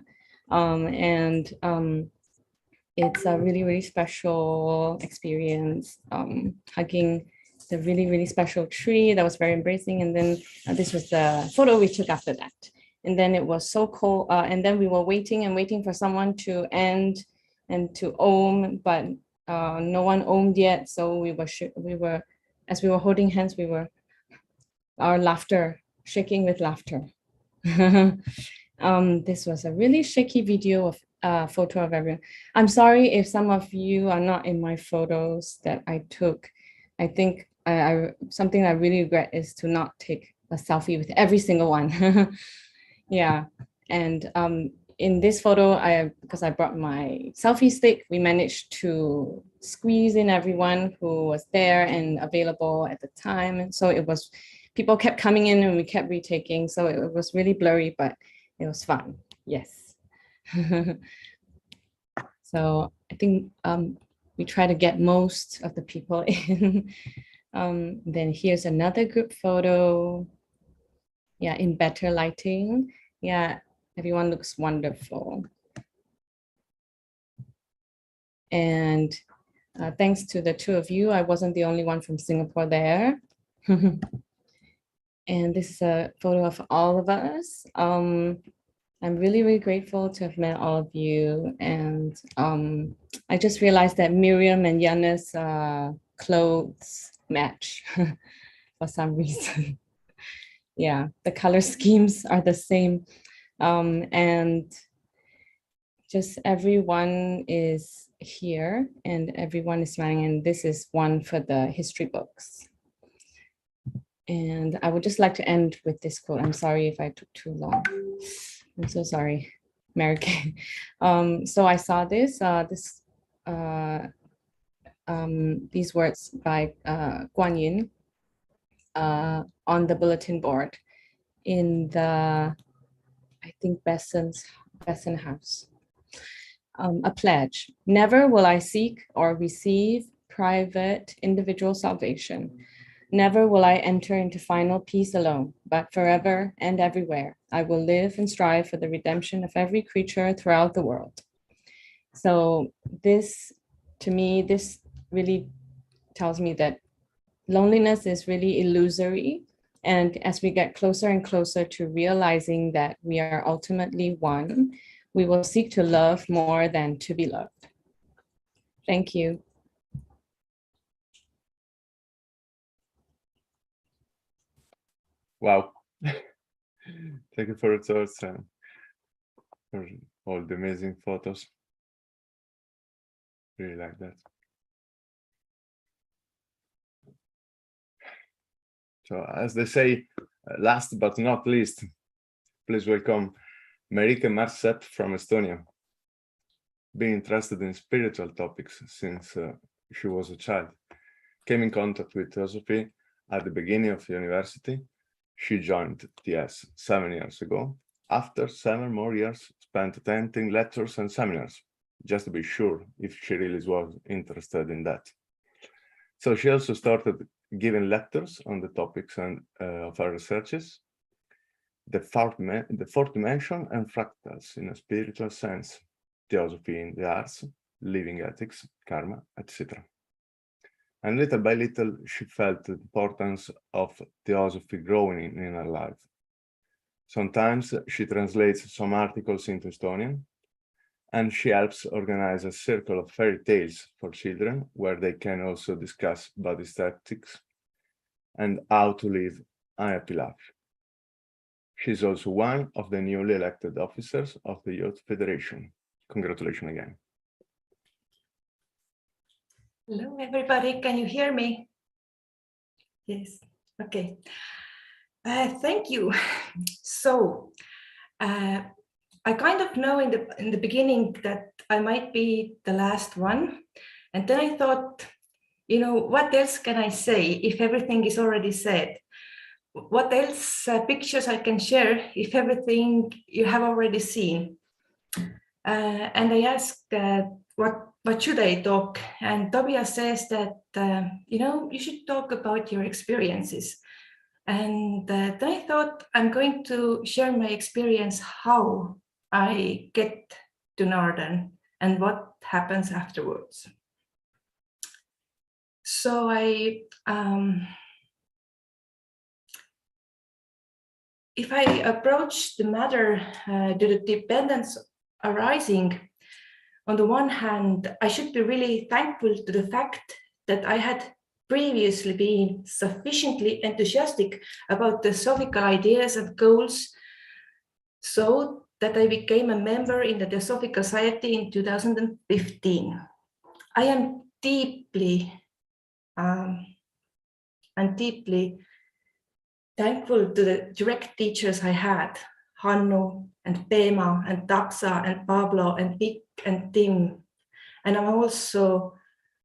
It's a really, really special experience, hugging the really, really special tree that was very embracing. And then this was the photo we took after that. And then it was so cold. And then we were waiting for someone to end and to ohm, but no one ohmed yet. So we were, as we were holding hands, our laughter, shaking with laughter. This was a really shaky video of photo of everyone. I'm sorry if some of you are not in my photos that I took. I think something I really regret is to not take a selfie with every single one. Yeah, and in this photo, because I brought my selfie stick, we managed to squeeze in everyone who was there and available at the time. And so it was, people kept coming in and we kept retaking. So it was really blurry, but it was fun. Yes. So I think we try to get most of the people in. Then here's another group photo. Yeah, in better lighting. Yeah, everyone looks wonderful. And thanks to the two of you, I wasn't the only one from Singapore there. And this is a photo of all of us. I'm really, really grateful to have met all of you. And I just realized that Miriam and Yanna's clothes match for some reason. Yeah, the color schemes are the same. And just everyone is here and everyone is smiling. And this is one for the history books. And I would just like to end with this quote. I'm sorry if I took too long. I'm so sorry. American. So I saw these words by Guan Yin on the bulletin board in the, I think, Besson house. A pledge: never will I seek or receive private individual salvation. Never will I enter into final peace alone, but forever and everywhere I will live and strive for the redemption of every creature throughout the world. So this, to me, this really tells me that loneliness is really illusory. And as we get closer and closer to realizing that we are ultimately one, we will seek to love more than to be loved. Thank you. Wow. Thank you for your thoughts and for all the amazing photos. Really like that. So as they say, last but not least, please welcome Marika Marset from Estonia. Being interested in spiritual topics since she was a child, came in contact with Theosophy at the beginning of the university. She joined TS 7 years ago, after 7 more years spent attending lectures and seminars, just to be sure if she really was interested in that. So she also started giving lectures on the topics and of her researches, the fourth dimension and fractals in a spiritual sense, Theosophy in the arts, living ethics, karma, etc. And little by little, she felt the importance of Theosophy growing in her life. Sometimes she translates some articles into Estonian, and she helps organize a circle of fairy tales for children where they can also discuss body ethics and how to live a happy life. She's also one of the newly elected officers of the Youth Federation. Congratulations again. Hello, everybody. Can you hear me? Yes. Okay. Thank you. So, I kind of know in the beginning that I might be the last one, and then I thought, you know, what else can I say if everything is already said? What else pictures I can share if everything you have already seen? And I asked what should I talk? And Tobias says that, you know, you should talk about your experiences. And then I thought I'm going to share my experience, how I get to Norden and what happens afterwards. So if I approach the matter to the dependence arising, on the one hand, I should be really thankful to the fact that I had previously been sufficiently enthusiastic about the Theosophical ideas and goals, so that I became a member in the Theosophical Society in 2015. I am deeply thankful to the direct teachers I had, Hannu and Pema and Tapsa and Pablo and Vic and Tim. And I'm also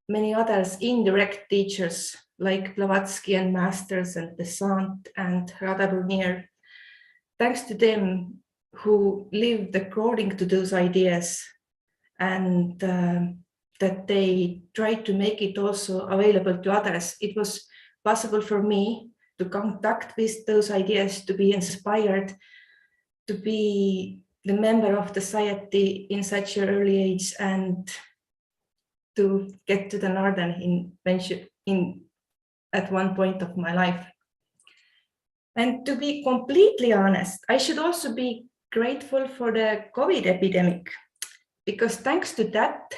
many others indirect teachers like Blavatsky and Masters and Desant and Rada Brunier. Thanks to them who lived according to those ideas and that they tried to make it also available to others. It was possible for me to contact with those ideas, to be inspired, to be the member of the society in such an early age, and to get to the Norden at one point of my life. And to be completely honest, I should also be grateful for the COVID epidemic, because thanks to that,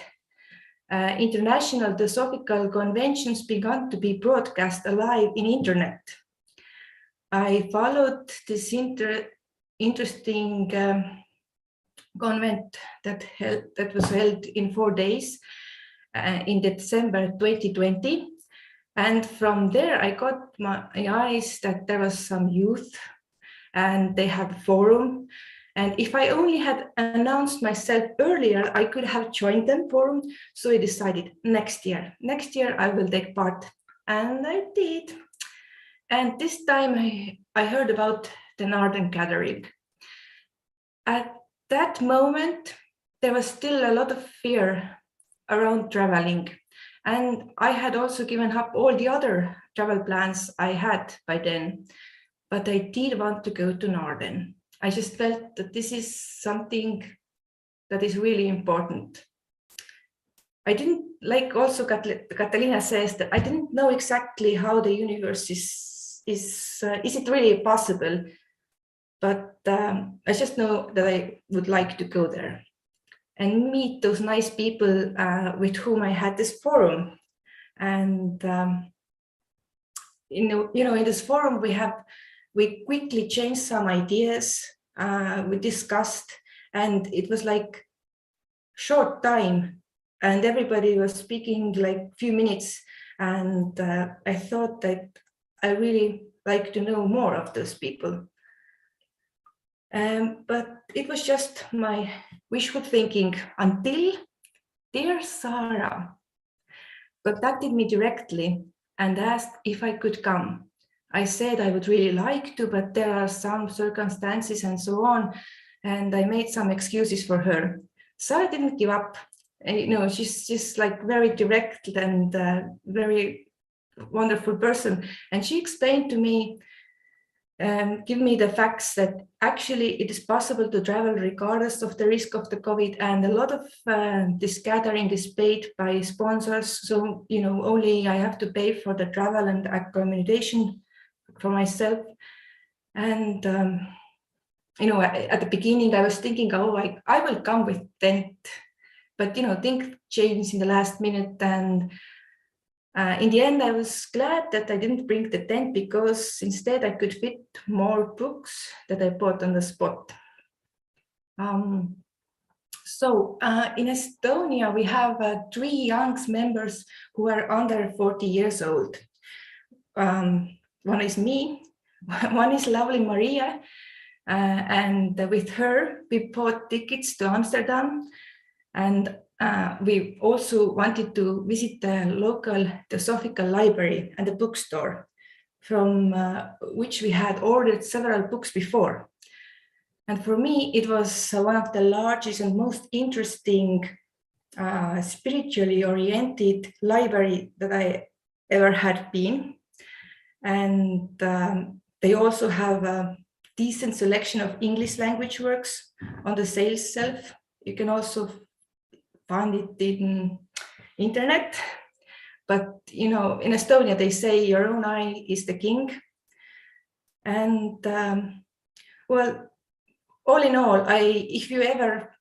international Theosophical conventions began to be broadcast alive in internet. I followed this interesting convent that was held in 4 days in December 2020. And from there, I got my eyes that there was some youth and they had a forum And if I only had announced myself earlier, I could have joined the forum. So I decided next year I will take part. And I did. And this time I heard about the Northern Gathering. At that moment, there was still a lot of fear around traveling. And I had also given up all the other travel plans I had by then, but I did want to go to Northern. I just felt that this is something that is really important. I didn't, like also Catalina says, that I didn't know exactly how the universe is it really possible? But I just know that I would like to go there and meet those nice people with whom I had this forum. And in this forum, we quickly changed some ideas, we discussed, and it was like short time, and everybody was speaking like few minutes. And I thought that I really like to know more of those people. But it was just my wishful thinking until dear Sarah contacted me directly and asked if I could come. I said I would really like to, but there are some circumstances and so on. And I made some excuses for her. Sarah didn't give up. She's just like very direct and very wonderful person. And she explained to me, give me the facts that actually it is possible to travel regardless of the risk of the COVID, and a lot of this gathering is paid by sponsors. So, only I have to pay for the travel and accommodation for myself. And, at the beginning I was thinking, I will come with tent, but, things changed in the last minute. And in the end, I was glad that I didn't bring the tent, because instead I could fit more books that I bought on the spot. So in Estonia, we have 3 young members who are under 40 years old. One is me, one is lovely Maria, and with her we bought tickets to Amsterdam, and we also wanted to visit the local Theosophical library and the bookstore, from which we had ordered several books before. And for me, it was one of the largest and most interesting spiritually oriented library that I ever had been. And they also have a decent selection of English language works on the sales shelf. You can also find it in internet, but in Estonia they say your own eye is the king. And well, all in all, if you ever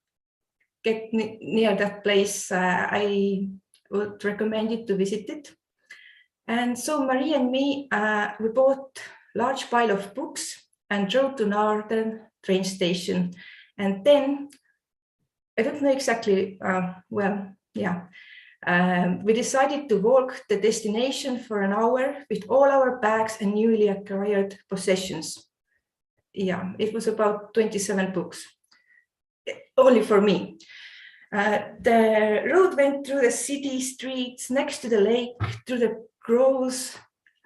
get near that place, I would recommend it to visit it. And so Marie and me, we bought large pile of books and drove to Northern train station. And then, I don't know exactly, we decided to walk the destination for an hour with all our bags and newly acquired possessions. Yeah, it was about 27 books, only for me. The road went through the city streets, next to the lake, through the groves,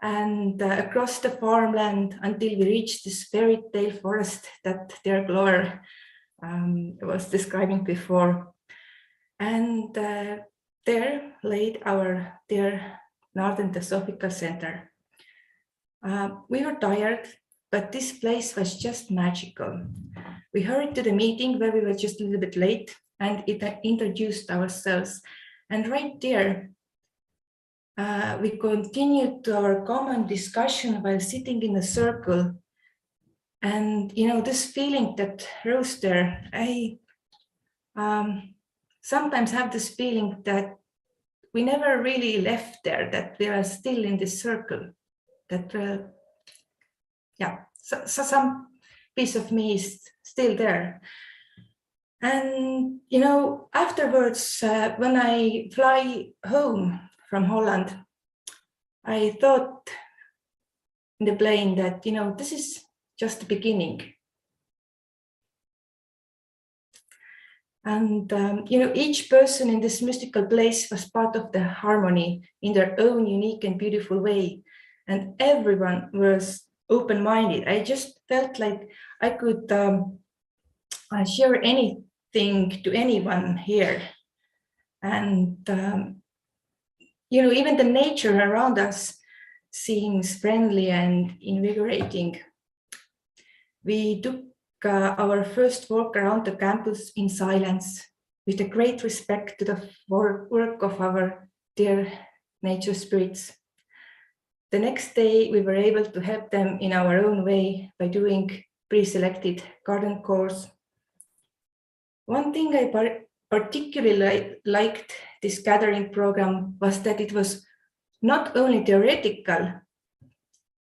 and across the farmland until we reached this fairy tale forest that dear Gloria was describing before. And there laid our dear Northern Theosophical Center. We were tired, but this place was just magical. We hurried to the meeting where we were just a little bit late, and it introduced ourselves. And right there, we continued to our common discussion while sitting in a circle. And this feeling that rose there, I sometimes have this feeling that we never really left there, that we are still in this circle, that so some piece of me is still there. And afterwards, when I fly home from Holland, I thought in the plane that this is just the beginning. And, each person in this mystical place was part of the harmony in their own unique and beautiful way. And everyone was open-minded. I just felt like I could share anything to anyone here. And, even the nature around us seems friendly and invigorating. We took our first walk around the campus in silence, with a great respect to the work of our dear nature spirits. The next day, we were able to help them in our own way by doing pre-selected garden course. One thing I particularly liked this gathering program was that it was not only theoretical,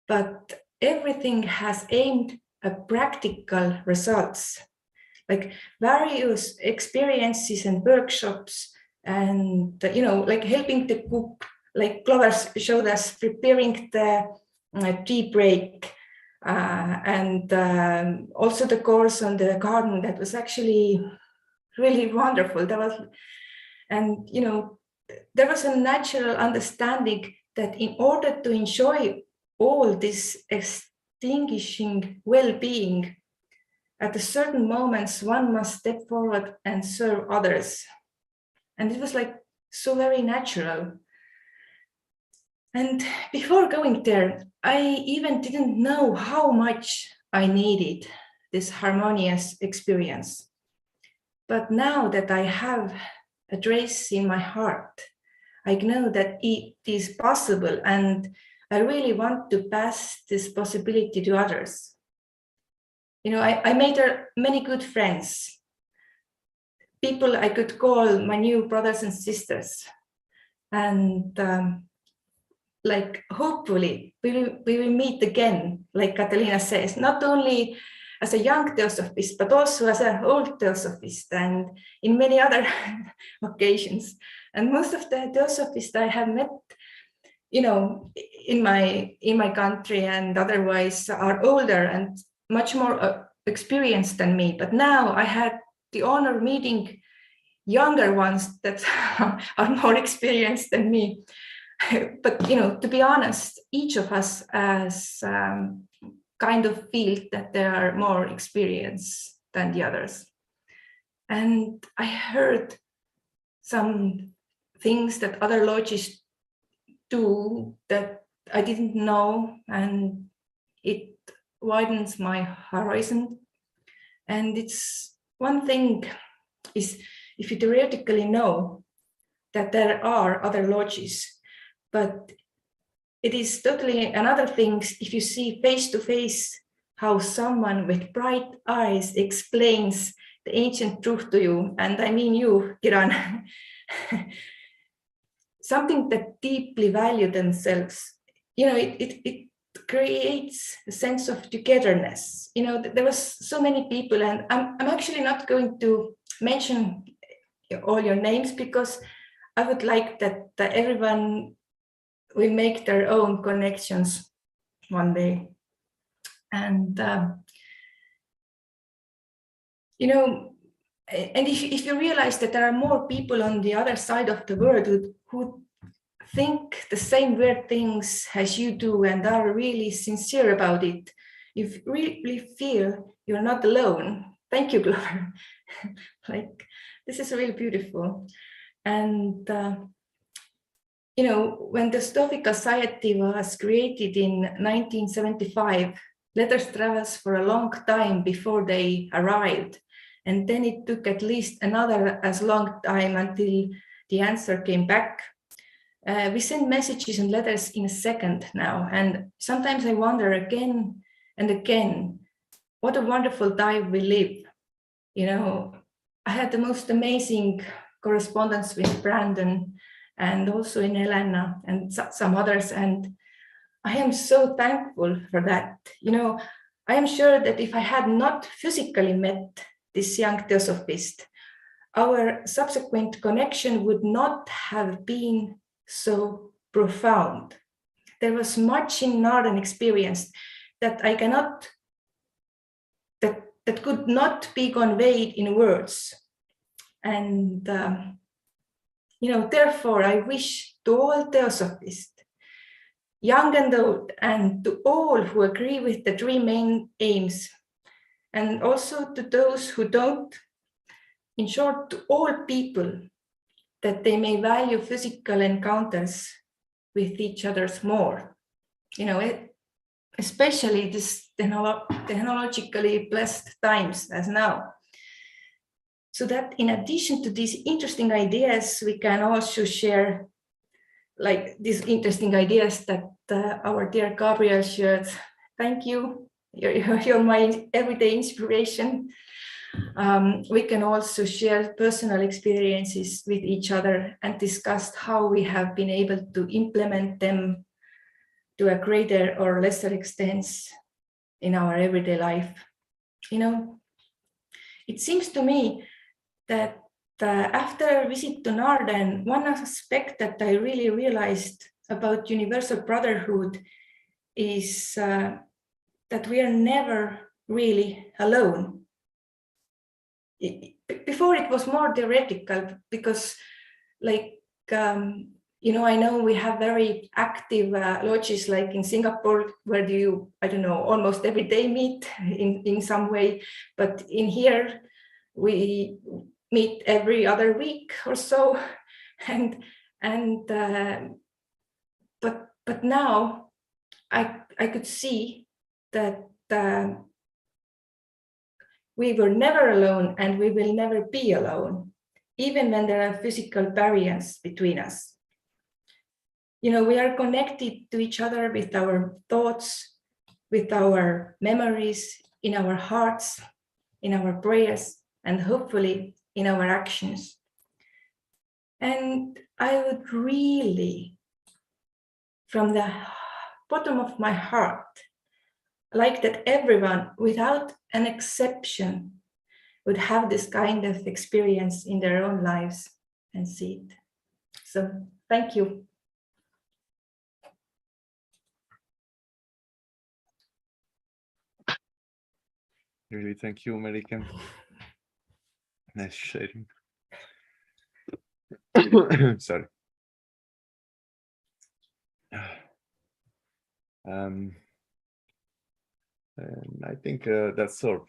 but everything has aimed at practical results, like various experiences and workshops, and like helping the cook, like Clover showed us preparing the tea break, and also the course on the garden that was actually really wonderful. There was a natural understanding that in order to enjoy all this extinguishing well-being, at a certain moments, one must step forward and serve others. And it was like so very natural. And before going there, I even didn't know how much I needed this harmonious experience. But now that I have a trace in my heart, I know that it is possible, and I really want to pass this possibility to others. I made many good friends, people I could call my new brothers and sisters. And hopefully we will meet again, like Catalina says, not only as a young Theosophist, but also as an old Theosophist and in many other occasions. And most of the Theosophists I have met, in my country and otherwise are older and much more experienced than me. But now I had the honor of meeting younger ones that are more experienced than me. But, to be honest, each of us has kind of feel that they are more experienced than the others. And I heard some things that other lodges do that I didn't know, and it widens my horizon. And it's one thing is if you theoretically know that there are other lodges, but it is totally another thing if you see face to face how someone with bright eyes explains the ancient truth to you, and I mean you, Kiran, something that deeply value themselves. It creates a sense of togetherness. There was so many people, and I'm actually not going to mention all your names because I would like that everyone will make their own connections one day. And and if you realize that there are more people on the other side of the world who think the same weird things as you do and are really sincere about it, you really feel you're not alone. Thank you, Glover. Like, this is really beautiful. And when the Theosophical Society was created in 1975, letters travels for a long time before they arrived. And then it took at least another as long time until the answer came back. We send messages and letters in a second now. And sometimes I wonder again and again, what a wonderful time we live. I had the most amazing correspondence with Brandon and also in Elena and some others. And I am so thankful for that. I am sure that if I had not physically met this young Theosophist, our subsequent connection would not have been so profound. There was much in Northern experience that I that could not be conveyed in words. And, therefore, I wish to all Theosophists, young and old, and to all who agree with the three main aims, and also to those who don't, in short, to all people, that they may value physical encounters with each other's more. Especially this technologically blessed times as now. So that in addition to these interesting ideas, we can also share like these interesting ideas that our dear Gabriel shared. Thank you. You're my everyday inspiration. We can also share personal experiences with each other and discuss how we have been able to implement them to a greater or lesser extent in our everyday life. It seems to me that after a visit to Narden, one aspect that I really realized about universal brotherhood is that we are never really alone. Before it was more theoretical because I know we have very active lodges like in Singapore where you, almost every day meet in some way, but in here we meet every other week or so, but now I could see that we were never alone and we will never be alone, even when there are physical barriers between us. We are connected to each other with our thoughts, with our memories, in our hearts, in our prayers, and hopefully in our actions. And I would really, from the bottom of my heart, like that everyone, without an exception, would have this kind of experience in their own lives and see it. So thank you. Really, thank you, Marika. Nice sharing. Sorry. I think that's all for